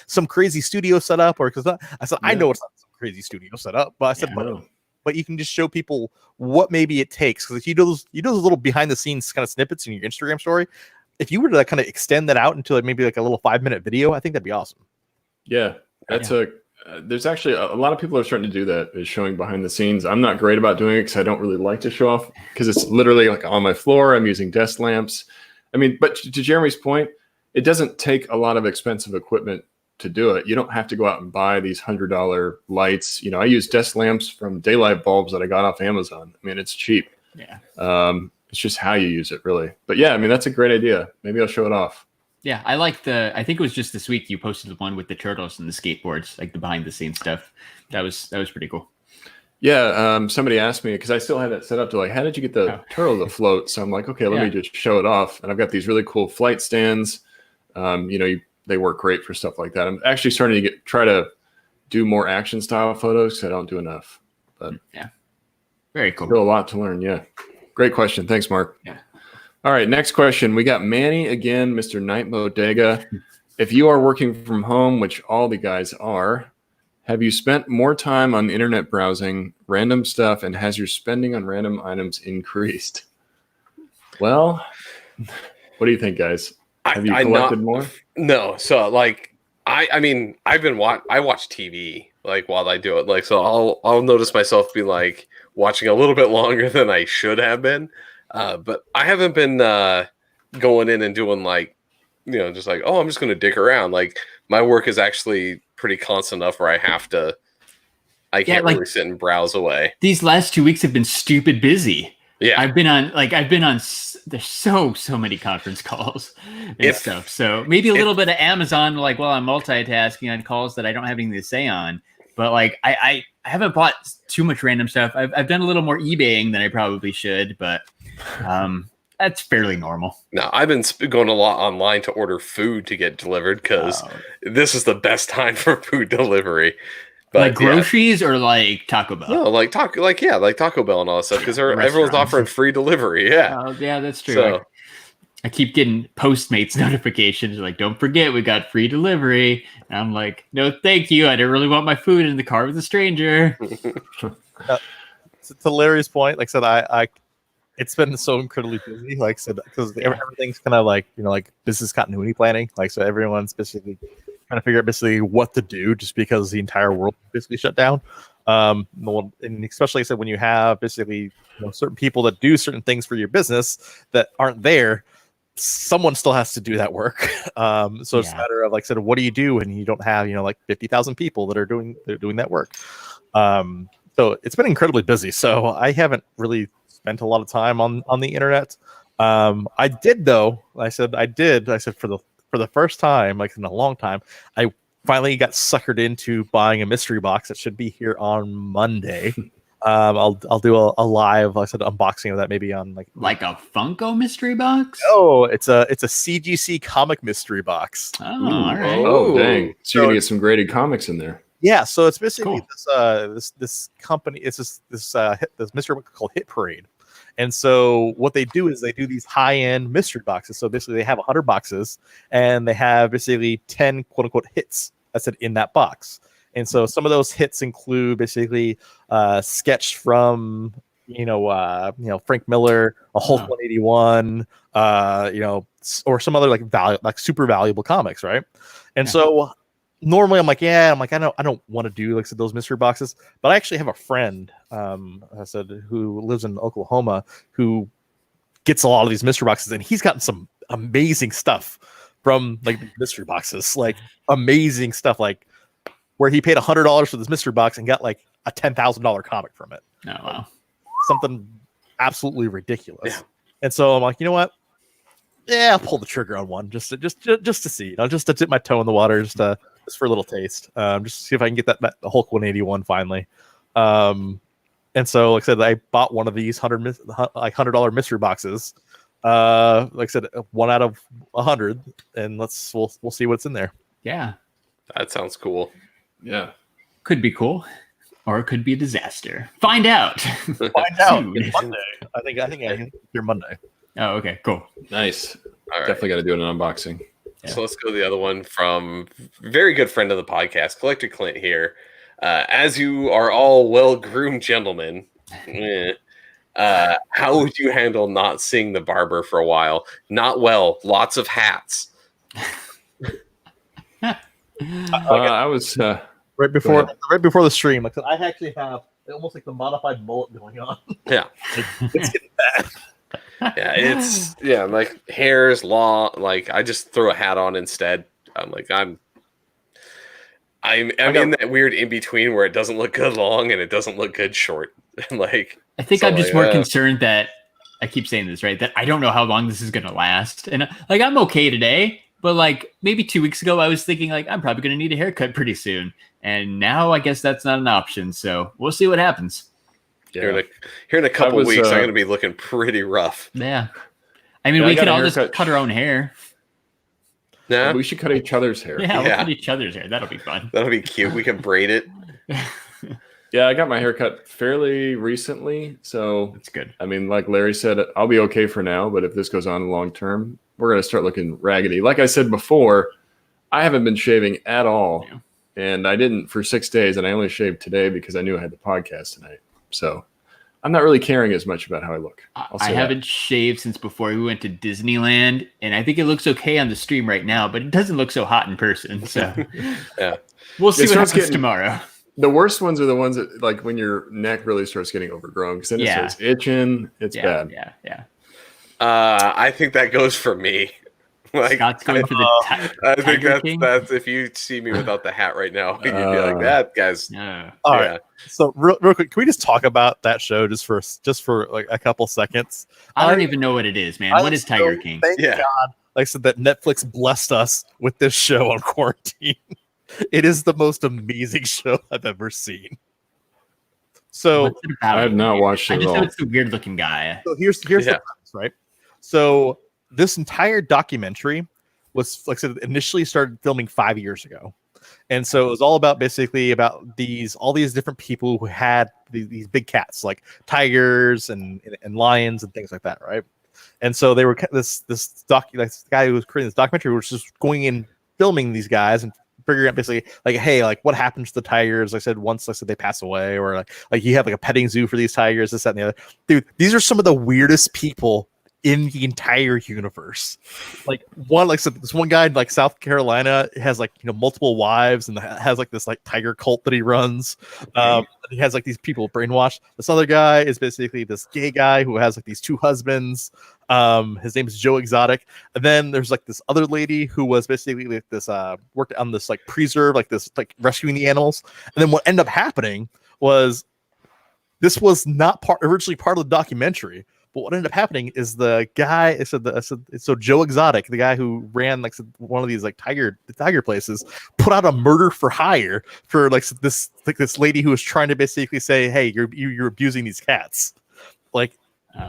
some crazy studio set up, or because I know it's not some crazy studio set up, but I said but you can just show people what maybe it takes, because if you do those little behind the scenes kind of snippets in your Instagram story, if you were to kind of extend that out into like maybe like a little 5-minute video, I think that'd be awesome. Yeah, that's there's actually a lot of people are starting to do that, is showing behind the scenes. I'm not great about doing it because I don't really like to show off, because it's literally like on my floor. I'm using desk lamps. I mean, but to Jeremy's point, it doesn't take a lot of expensive equipment to do it. You don't have to go out and buy these $100 lights. I use desk lamps from daylight bulbs that I got off Amazon. I mean, it's cheap. Yeah. It's just how you use it, really. But yeah, I mean, that's a great idea. Maybe I'll show it off. Yeah, I like I think it was just this week you posted the one with the turtles and the skateboards, like the behind the scenes stuff. That was pretty cool. Yeah, somebody asked me, because I still had that set up to like, how did you get the turtle to float? So I'm like, okay, let me just show it off. And I've got these really cool flight stands. They work great for stuff like that. I'm actually starting to try to do more action style photos, because I don't do enough. But yeah, very cool. Still a lot to learn. Yeah, great question. Thanks, Mark. Yeah. All right, next question. We got Manny again, Mr. Night Bodega. If you are working from home, which all the guys are, have you spent more time on the internet browsing random stuff, and has your spending on random items increased? Well, what do you think, guys? Have you collected more? No. So like, I mean, I watch TV like while I do it. Like, so I'll notice myself be like watching a little bit longer than I should have been. But I haven't been going in and doing like, just like, oh, I'm just going to dick around. Like, my work is actually pretty constant enough where I can't really sit and browse away. These last 2 weeks have been stupid busy. Yeah. I've been on there's so many conference calls and stuff. So maybe a little bit of Amazon, like while I'm multitasking on calls that I don't have anything to say on. But like, I haven't bought too much random stuff. I've done a little more eBaying than I probably should, but that's fairly normal. No, I've been going a lot online to order food to get delivered, because this is the best time for food delivery. But, like groceries or like Taco Bell? No, like Taco Bell and all that stuff, because everyone's offering free delivery. Yeah, yeah, that's true. So, I keep getting Postmates notifications like, don't forget, we got free delivery. And I'm like, no, thank you. I don't really want my food in the car with a stranger. To Larry's point, like I said, it's been so incredibly busy. Like I said, because everything's kind of like, like business continuity planning. Like, so everyone's basically trying to figure out basically what to do, just because the entire world basically shut down. And especially, like I said, when you have basically certain people that do certain things for your business that aren't there, someone still has to do that work. So it's a matter of, like I said, what do you do when you don't have, like 50,000 people that are doing that work? So it's been incredibly busy. So I haven't really spent a lot of time on the internet. I did though. I said for the first time, like in a long time, I finally got suckered into buying a mystery box that should be here on Monday. I'll do a live, like I said, unboxing of that, maybe on like a Funko mystery box. Oh, it's a CGC comic mystery box. Oh, all right. Oh, dang! So you're gonna get some graded comics in there. Yeah, so it's basically Cool. this company. It's this mystery box called Hit Parade, and so what they do is they do these high end mystery boxes. So basically, they have 100 boxes, and they have basically 10 quote unquote hits that's in that box. And so some of those hits include basically sketch from Frank Miller, a Hulk 181, or some other like super valuable comics, right? And so normally I'm like, I don't want to do like those mystery boxes, but I actually have a friend, who lives in Oklahoma, who gets a lot of these mystery boxes, and he's gotten some amazing stuff from like mystery boxes, like amazing stuff, like where he paid $100 for this mystery box and got like a $10,000 comic from it. Oh wow, something absolutely ridiculous. Yeah. And so I'm like, you know what? Yeah, I'll pull the trigger on one just to see, just to dip my toe in the water, just for a little taste, just to see if I can get that Hulk 181 finally. And so, like I said, I bought one of these $100 mystery boxes. Like I said, 1 out of 100, and we'll see what's in there. Yeah, that sounds cool. Yeah, could be cool, or it could be a disaster. Find out. Find out Monday. I think I hear Monday. Oh, okay, cool. Nice. All right. Definitely got to do an unboxing. Yeah. So let's go to the other one from very good friend of the podcast, Collector Clint here. As you are all well-groomed gentlemen, how would you handle not seeing the barber for a while? Not well. Lots of hats. I was right before the stream. Like I actually have almost like the modified mullet going on. Yeah, it's getting bad. Like hair's long. Like I just throw a hat on instead. I'm in that weird in between where it doesn't look good long and it doesn't look good short. Like I think I'm just more concerned that I keep saying this, right? That I don't know how long this is going to last, and like I'm okay today. But like maybe 2 weeks ago, I was thinking like I'm probably going to need a haircut pretty soon, and now I guess that's not an option. So we'll see what happens. Yeah. Here in a couple weeks, I'm going to be looking pretty rough. Yeah, I mean we can all just cut our own hair. Yeah, we should cut each other's hair. Yeah, we'll cut each other's hair. That'll be fun. That'll be cute. We can braid it. Yeah, I got my hair cut fairly recently, so that's good. I mean, like Larry said, I'll be okay for now. But if this goes on long term, we're going to start looking raggedy. Like I said before, I haven't been shaving at all. Yeah. And I didn't for 6 days. And I only shaved today because I knew I had the podcast tonight. So I'm not really caring as much about how I look. I haven't shaved since before we went to Disneyland. And I think it looks okay on the stream right now, but it doesn't look so hot in person. So yeah, we'll see what happens tomorrow. The worst ones are the ones that like when your neck really starts getting overgrown because then it starts itching. It's bad. Yeah. I think that goes for me. Like Scott's going for the I think that's if you see me without the hat right now, you'd be like that, guys. All right. So real quick, can we just talk about that show just for like a couple seconds? I don't even know what it is, man. What is Tiger King? Thank God, like I said, that Netflix blessed us with this show on quarantine. It is the most amazing show I've ever seen. So I have not watched it at all. I just know it's the weird looking guy. So here's the premise, right? So this entire documentary was, like I said, initially started filming 5 years ago. And so it was all about basically about all these different people who had these big cats, like tigers and lions and things like that, right? And so they were this guy who was creating this documentary was just going in filming these guys and figuring out basically like, hey, like what happens to the tigers? Like I said they pass away, or like you have like a petting zoo for these tigers, this, that, and the other. Dude, these are some of the weirdest people in the entire universe. Like this one guy in like South Carolina has like, multiple wives and has like this like tiger cult that he runs. He has like these people brainwashed. This other guy is basically this gay guy who has like these 2 husbands. His name is Joe Exotic. And then there's like this other lady who was basically like this worked on this like preserve, like this like rescuing the animals. And then what ended up happening was this was not originally part of the documentary. But what ended up happening is the guy, so Joe Exotic, the guy who ran like one of these like tiger places, put out a murder for hire for like this lady who was trying to basically say, hey, you're abusing these cats. Like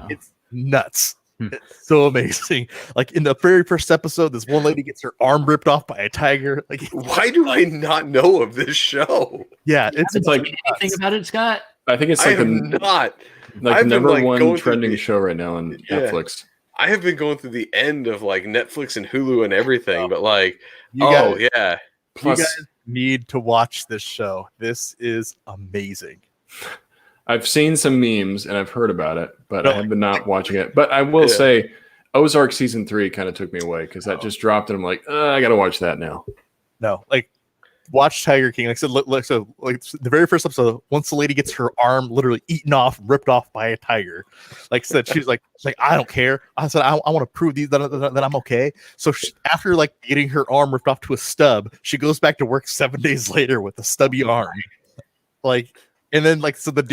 it's nuts. It's so amazing. Like in the very first episode, this one lady gets her arm ripped off by a tiger. Like, why do I not know of this show? Yeah, it's like anything about it, Scott. I think it's like the number one trending show right now on Netflix. I have been going through the end of like Netflix and Hulu and everything, but like, you guys need to watch this show. This is amazing. I've seen some memes and I've heard about it, but I have been not watching it. But I will say, Ozark season 3 kind of took me away because that just dropped, and I'm like, I got to watch that now. No, like. Watch Tiger King. Like I said, like the very first episode, once the lady gets her arm literally eaten off, ripped off by a tiger, like I said, she's like, I don't care. I said, I want to prove that I'm okay. So after like getting her arm ripped off to a stub, she goes back to work 7 days later with a stubby arm. Like, and then like the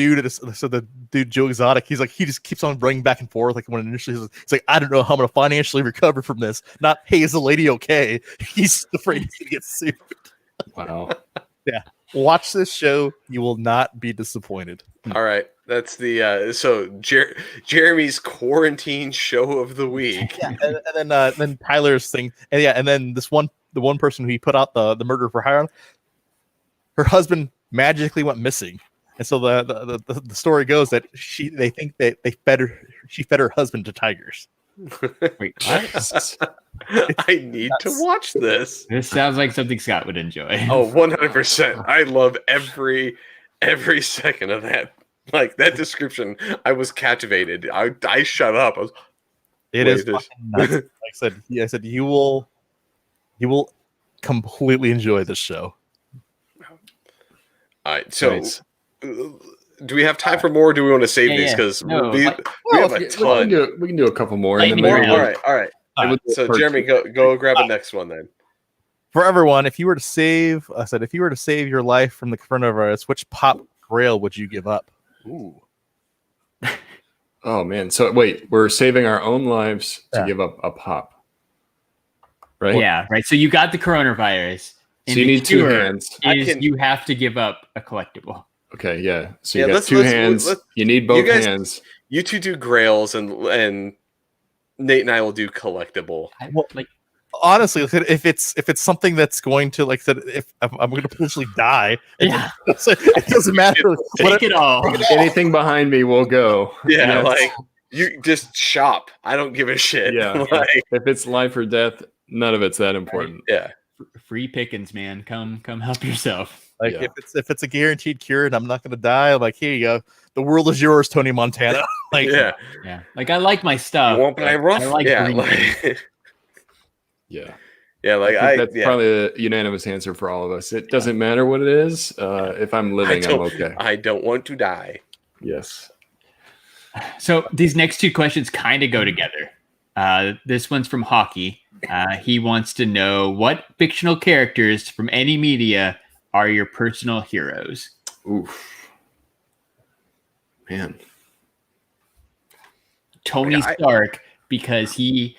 dude Joe Exotic, he just keeps on bringing back and forth. Like when initially he's like, I don't know how I'm gonna financially recover from this. Not, hey, is the lady okay? He's afraid he's gonna get sued. Wow. Yeah. Watch this show. You will not be disappointed. All right. That's the Jeremy's quarantine show of the week. Yeah, and then Tyler's thing. And then the one person who he put out the murder for hire on, her husband magically went missing. And so the story goes that they think that she fed her husband to tigers. Wait, what? I need to watch this. This sounds like something Scott would enjoy. Oh, 100%. I love every second of that. Like that description, I was captivated. I shut up. It is nuts. Like I said, you will completely enjoy this show. All right, so do we have time for more? Or do we want to save these? Because we have a ton. We can do a couple more. All right. So Jeremy, go grab the next one then. For everyone, if you were to save your life from the coronavirus, which pop grail would you give up? Ooh. Oh man. So wait, we're saving our own lives to give up a pop. Right? Yeah, right. So you got the coronavirus. So you need 2 hands. You have to give up a collectible. Okay, yeah. So you got 2 hands. You need both hands. You two do grails, and Nate and I will do collectible. Honestly, if it's something that's going to, like said, if I'm going to potentially die, it doesn't matter. Take it all. Anything behind me will go. Yeah, like you just shop. I don't give a shit. Yeah, if it's life or death, none of it's that important. Right? Yeah, free pickings, man. Come help yourself. Like if it's a guaranteed cure and I'm not going to die, I'm like, here you go. The world is yours, Tony Montana. Like yeah. Like I like my stuff. You won't buy rough? I like Yeah, like that's probably a unanimous answer for all of us. It doesn't matter what it is. If I'm living, I'm okay. I don't want to die. Yes. So these next 2 questions kind of go together. This one's from Hockey. He wants to know what fictional characters from any media are your personal heroes. Oof. Man. Tony Stark, because he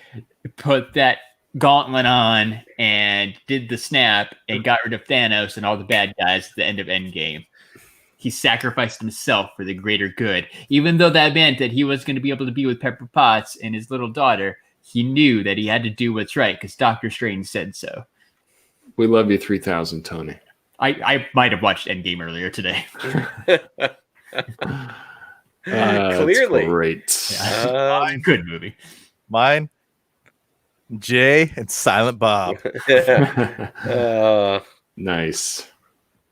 put that gauntlet on and did the snap and got rid of Thanos and all the bad guys at the end of Endgame. He sacrificed himself for the greater good. Even though that meant that he was going to be able to be with Pepper Potts and his little daughter, he knew that he had to do what's right because Doctor Strange said so. We love you 3000, Tony. I might have watched Endgame earlier today. Clearly. Great. Good movie. Mine, Jay and Silent Bob. Nice.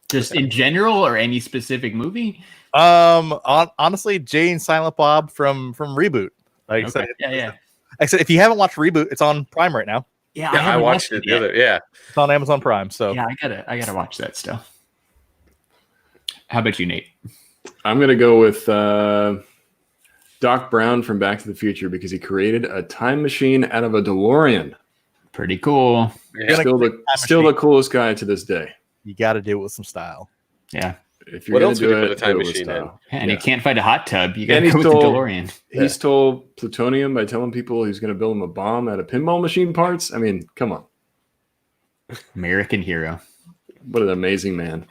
Just in general or any specific movie? Honestly, Jay and Silent Bob from Reboot. Like okay. I said, if you haven't watched Reboot, it's on Prime right now. Yeah, I watched it the other. Yeah, it's on Amazon Prime. So yeah, I gotta watch that still. How about you, Nate? I'm gonna go with Doc Brown from Back to the Future because he created a time machine out of a DeLorean. Pretty cool. Yeah. Still the coolest guy to this day. You got to do it with some style. Yeah. If you're going to do it, put a time machine in. And you can't fight a hot tub. You got to go with the DeLorean. He stole plutonium by telling people he's going to build him a bomb out of pinball machine parts. I mean, come on. American hero. What an amazing man.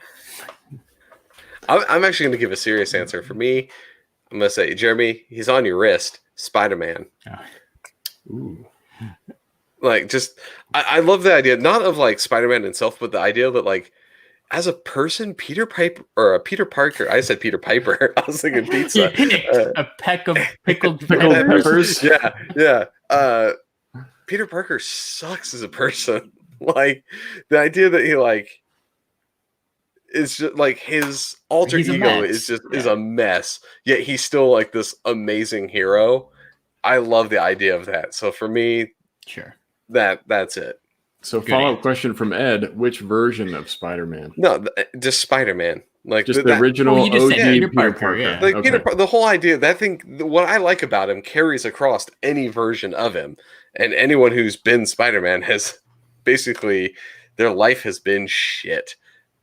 I'm actually going to give a serious answer. For me, I'm going to say, Jeremy, he's on your wrist. Spider-Man. Oh. Ooh. Like, just, I love the idea, not of like Spider-Man himself, but the idea that like as a person, Peter Parker. I said Peter Piper. I was thinking pizza. A peck of pickled peppers. Yeah. Peter Parker sucks as a person. Like the idea that he is just like his alter ego is a mess. Yet he's still like this amazing hero. I love the idea of that. So for me, sure, that's it. So follow-up question from Ed: which version of Spider-Man? No, just Spider-Man. Like just the original OG Peter Parker. Yeah. Like the whole idea, that thing, what I like about him carries across any version of him. And anyone who's been Spider-Man has basically, their life has been shit.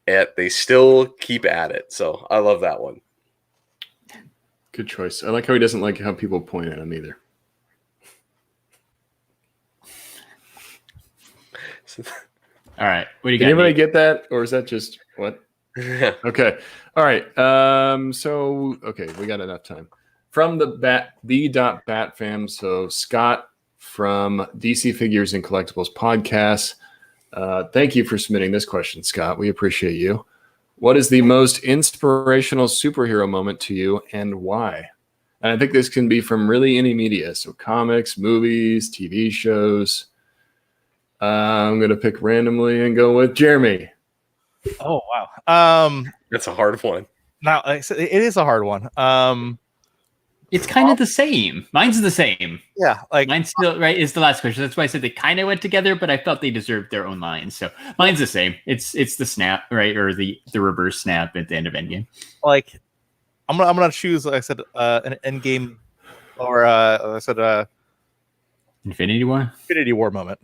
And they still keep at it. So I love that one. Good choice. I like how he doesn't like how people point at him either. All right. What do you got? Did anybody get that? Or is that just what? Yeah. Okay. All right. So we got enough time. From the Bat fam. So Scott from DC Figures and Collectibles podcast. Thank you for submitting this question, Scott. We appreciate you. What is the most inspirational superhero moment to you and why? And I think this can be from really any media. So comics, movies, TV shows. I'm going to pick randomly and go with Jeremy. Oh, wow. That's a hard one. Now, it is a hard one. It's kind of the same. Mine's the same. Yeah. Like mine's still right is the last question. That's why I said they kind of went together, but I felt they deserved their own lines. So mine's the same. It's the snap, right? Or the reverse snap at the end of Endgame. Like I'm gonna choose, like I said, an Endgame or I said Infinity War moment.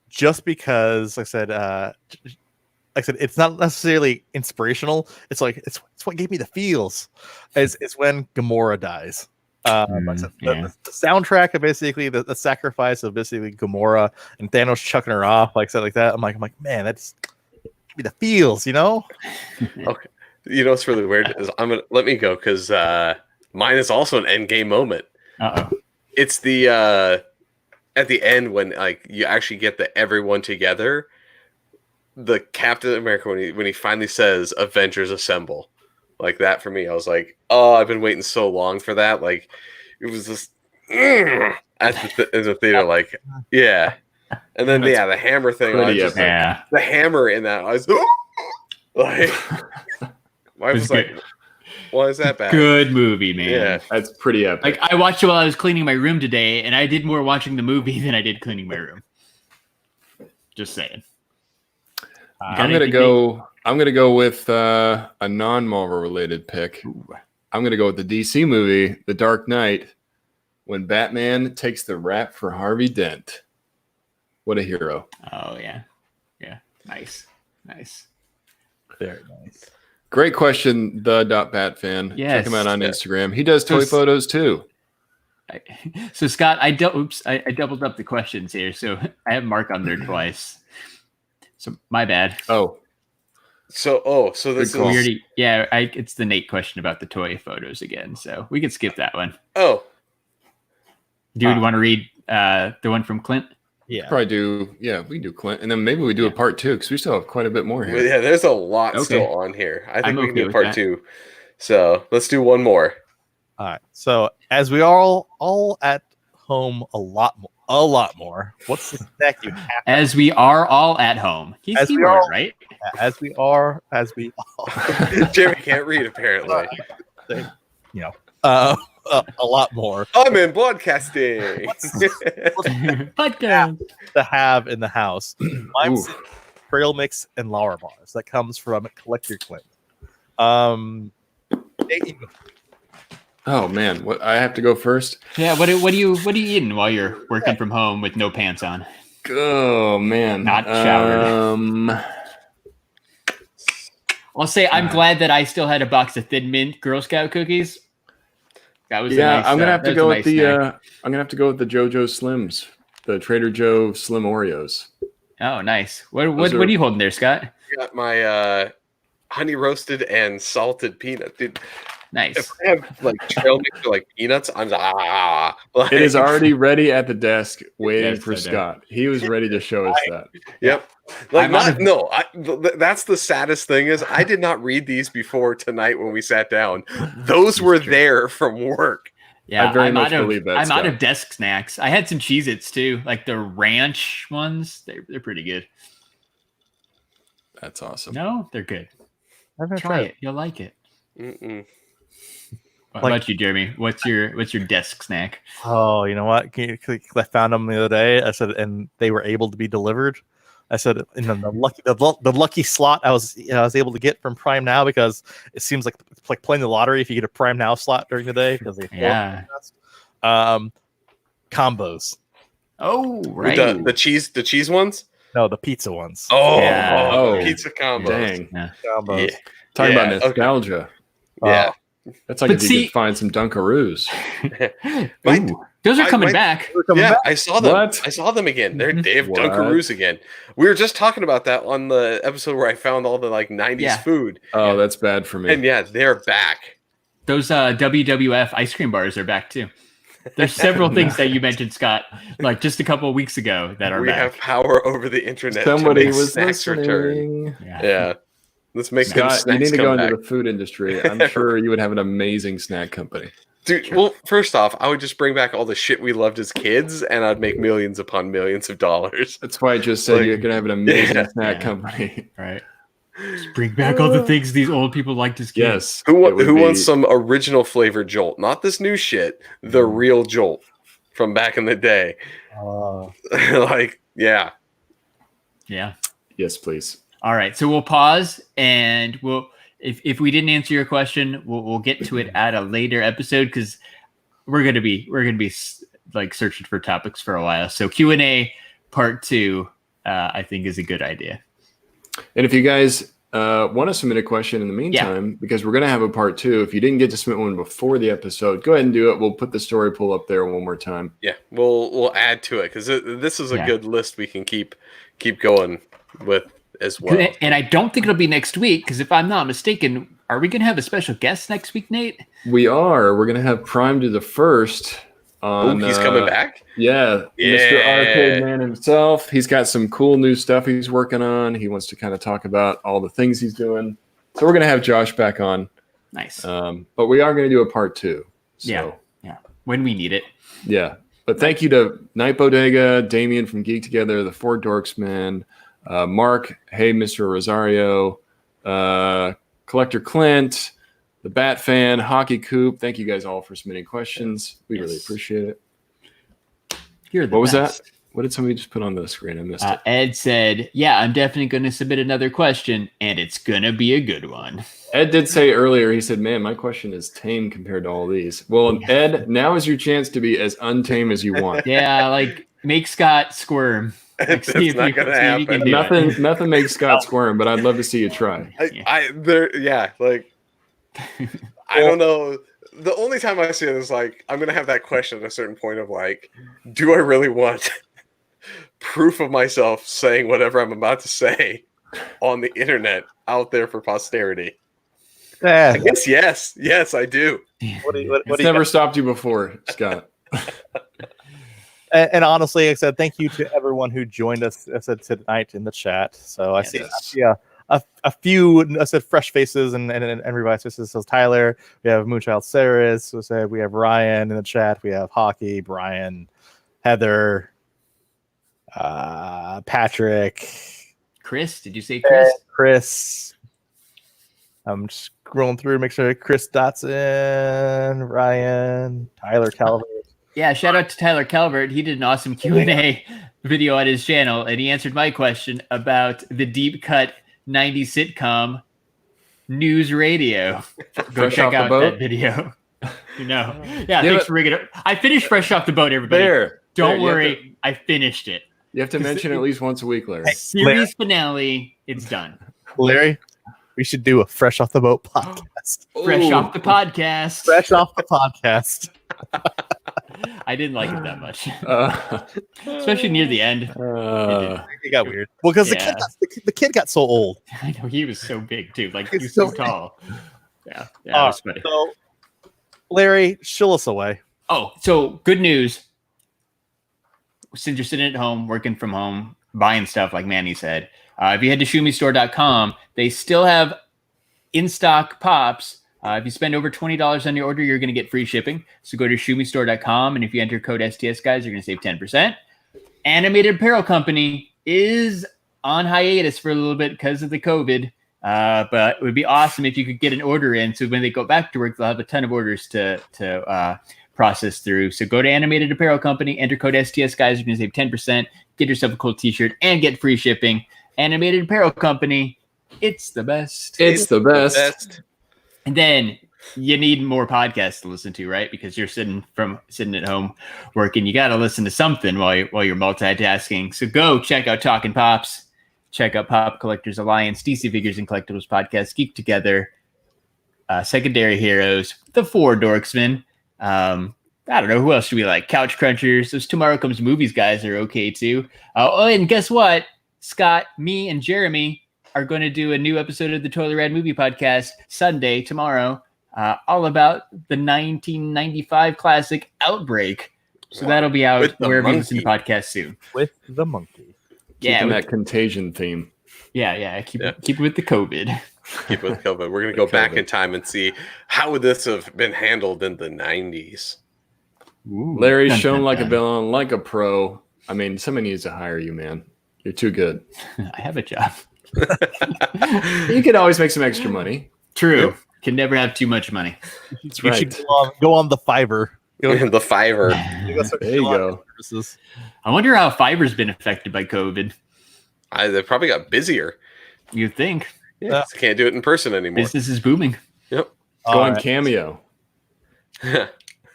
Just because like I said, it's not necessarily inspirational. It's like it's what gave me the feels. It's when Gamora dies. The soundtrack of basically the sacrifice of basically Gamora and Thanos chucking her off, like like that. I'm like, man, that's give me the feels, you know. Okay, you know what's really weird is let me go because mine is also an Endgame moment. It's the at the end when like you actually get everyone together. The Captain America when he finally says Avengers Assemble, like that for me, I was like, oh, I've been waiting so long for that. Like it was just in the theater, like yeah. And then the hammer thing, the hammer in that, I was like, I was like, why is that bad? Good movie, man. Yeah, that's pretty epic. Like I watched it while I was cleaning my room today, and I did more watching the movie than I did cleaning my room. Just saying. I'm gonna go with a non-Marvel related pick. I'm gonna go with the DC movie, The Dark Knight, when Batman takes the rap for Harvey Dent. What a hero! Oh yeah, nice. Very nice. Great question, the .bat fan. Yes. Check him out on Instagram. He does toy photos too. So Scott, I doubled up the questions here, so I have Mark on there twice. So my bad. So this is it's the Nate question about the toy photos again. So we could skip that one. Oh, do you want to read the one from Clint? Yeah, probably do. Yeah, we can do Clint, and then maybe we do a part 2 because we still have quite a bit more here. Yeah, there's a lot still on here. I think we can do part 2. So let's do one more. All right. So as we are all at home a lot more. What's the snack you have? As we are all at home. He's keyword, right? As we all. Jeremy can't read apparently. A lot more. I'm in broadcasting. Podcast to have in the house. Mine's trail mix and Laura bars. That comes from Collector Clint. Oh man, what I have to go first? Yeah, what are you eating while you're working from home with no pants on? Oh man, not showered. I'll say I'm glad that I still had a box of Thin Mint Girl Scout cookies. That was I'm gonna have to go with the I'm gonna have to go with the JoJo Slims, the Trader Joe Slim Oreos. Oh, nice. What are you holding there, Scott? I got my honey roasted and salted peanut. Dude, Nice. If I have like trail mix or like peanuts, I'm like, It is already ready at the desk waiting Yes, for I know. Scott. He was ready to show us that. Yep. Like I'm out of- that's the saddest thing is I did not read these before tonight when we sat down. Those were true. there from work. Yeah, I very I'm much out of, believe that, I'm out Scott. of desk snacks. I had some Cheez-Its too, like the ranch ones. They're pretty good. That's awesome. No, they're good. I've never Try tried it. You'll like it. Mm-mm. What Like- about you, Jeremy? What's your desk snack? Oh, you know what? I found them the other day. I said, and they were able to be delivered. I said, in the lucky slot I was able to get from Prime Now, because it seems like it's like playing the lottery if you get a Prime Now slot during the day, because they Yeah. combos. Oh, right. The cheese ones. No, the pizza ones. Oh, Yeah. Oh, pizza combos. Dang. Yeah. Combos. Yeah. Talking about Yeah, okay. nostalgia. Yeah. That's like But if you see- could find some Dunkaroos. Ooh, those are coming back. They're coming Yeah, back. I saw them. What? I saw them again. They have What? Dunkaroos again. We were just talking about that on the episode where I found all the like 90s Yeah. food. Oh, that's bad for me. And yeah, they're back. Those WWF ice cream bars are back too. There's several things that you mentioned, Scott, like just a couple of weeks ago that are We back. have power over the internet. Somebody to make was snacks return. listening. Yeah. Let's make them Scott, you snacks need to come go back. into the food industry. I'm sure you would have an amazing snack company. Dude, well, first off, I would just bring back all the shit we loved as kids, and I'd make millions upon millions of dollars. That's why I just said Like- you're gonna have an amazing Yeah. snack Yeah. company. Right. Just bring back all the things these old people liked as kids. Yes. Who it would be- wants some original flavored Jolt? Not this new shit. The real Jolt from back in the day. Like, yeah. Yeah. Yes, please. All right. So we'll pause and we'll if we didn't answer your question, we'll get to it at a later episode because we're gonna be like searching for topics for a while. So Q&A part 2, I think is a good idea. And if you guys want to submit a question in the meantime, because we're going to have a part 2, if you didn't get to submit one before the episode, go ahead and do it. We'll put the story poll up there one more time. Yeah. We'll add to it because this is a Yeah. good list we can keep going with as well. And I don't think it'll be next week because if I'm not mistaken, are we gonna have a special guest next week, Nate? We are. We're going to have Prime to the First on. He's coming back? Yeah, Yeah. Mr. Arcade Man himself. He's got some cool new stuff he's working on. He wants to kind of talk about all the things he's doing. So we're going to have Josh back on. Nice. But we are going to do a part 2. So, Yeah. When we need it. yeah. But thank you to Night Bodega, Damien from Geek Together, the Four Dorks Man, Mark, hey, Mr. Rosario, Collector Clint, the Bat Fan, Hockey Coop. Thank you guys all for submitting questions. We really Yes. appreciate it. You're the What was best. that? What did somebody just put on the screen? I missed it. Ed said, yeah, I'm definitely going to submit another question, and it's going to be a good one. Ed did say earlier, he said, man, my question is tame compared to all these. Well, Ed, now is your chance to be as untame as you want. Yeah, like, make Scott squirm. Like, That's see if not you- gonna see if you can happen. do it. Nothing makes Scott squirm, but I'd love to see you try. Like I don't know. The only time I see it is like I'm gonna have that question at a certain point of like, do I really want proof of myself saying whatever I'm about to say on the internet out there for posterity? Yeah. I guess yes, I do. What do you It's never stopped you before, Scott. And honestly, I said thank you to everyone who joined us. I said tonight in the chat. So I see a few. I said fresh faces and revised faces. So Tyler, we have Moonchild Saris. We have Ryan in the chat. We have Hockey, Brian, Heather, Patrick, Chris, did you say Chris? Chris. I'm just scrolling through, make sure Chris Dotson, Ryan, Tyler Calvert. Yeah, shout out to Tyler Calvert. He did an awesome Q&A video on his channel, and he answered my question about the deep cut 90s sitcom News Radio. Go Fresh check off the out boat? that video. Thanks for bringing it up. I finished Fresh Off the Boat, everybody. Don't you worry, have to- I finished it. You have to mention it at least once a week, Larry. Series finale, it's done. Larry, we should do a Fresh Off the Boat podcast. Fresh Ooh. off the podcast. Fresh off the podcast. I didn't like it that much, especially near the end. It got weird. Well, because Yeah. the kid got so old. I know he was so big too. Like he It's was so so tall. Yeah, that was funny. So Larry, shill us away. Oh, so good news. Since you're sitting at home, working from home, buying stuff like Manny said, if you head to shumistore.com, they still have in-stock pops. If you spend over $20 on your order, you're going to get free shipping. So go to shumistore.com, and if you enter code STS Guys, you're going to save 10%. Animated Apparel Company is on hiatus for a little bit because of the COVID. But it would be awesome if you could get an order in. So when they go back to work, they'll have a ton of orders to process through. So go to Animated Apparel Company, enter code STS Guys. You're going to save 10%, get yourself a cool t-shirt, and get free shipping. Animated Apparel Company, it's the best. It's the best. And then you need more podcasts to listen to, right? Because you're sitting at home working. You got to listen to something while you're multitasking. So go check out Talking Pops. Check out Pop Collectors Alliance, DC Figures and Collectibles Podcast, Geek Together, Secondary Heroes, The Four Dorksmen. I don't know, who else do we like? Couch Crunchers. Those Tomorrow Comes Movies guys are okay too. Oh, and guess what? Scott, me, and Jeremy are going to do a new episode of the Totally Rad Movie Podcast Sunday, tomorrow, all about the 1995 classic Outbreak. So that'll be out wherever you listen to podcasts soon. With the monkey. Keeping that contagion theme. Yeah. Keep it with the COVID. Keep it with COVID. We're going to go back in time and see how would this have been handled in the 90s. Ooh, Larry's shown like a villain, like a pro. I mean, somebody needs to hire you, man. You're too good. I have a job. You could always make some extra money. True. Yep. Can never have too much money. That's right. You should go on the Fiverr. The Fiverr. There you go. I wonder how Fiverr's been affected by COVID. They probably got busier. You'd think. Yeah. Can't do it in person anymore. Business is booming. Yep. Going Cameo.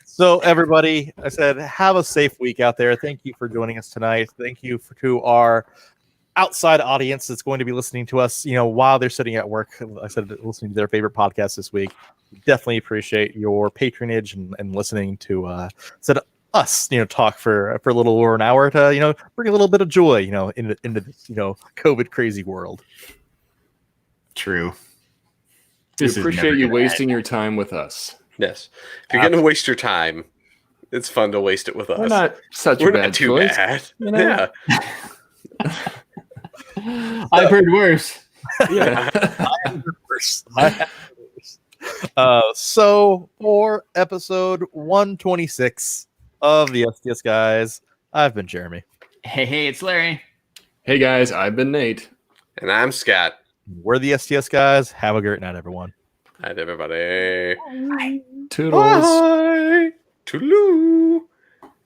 So everybody, I said, have a safe week out there. Thank you for joining us tonight. Thank you to our outside audience that's going to be listening to us, while they're sitting at work. I said, listening to their favorite podcast this week. Definitely appreciate your patronage and listening to us, talk for a little over an hour to, bring a little bit of joy, into this, COVID crazy world. True. We appreciate you wasting your time with us. Yes. If you're going to waste your time, it's fun to waste it with us. We're not such We're a bad not too choice. bad. Yeah. I've heard worse. Yeah. I have heard worse. So for episode 126 of the STS Guys, I've been Jeremy. Hey, it's Larry. Hey guys, I've been Nate. And I'm Scott. We're the STS Guys. Have a great night, everyone. Night, everybody. Toodles. Bye. Toodaloo.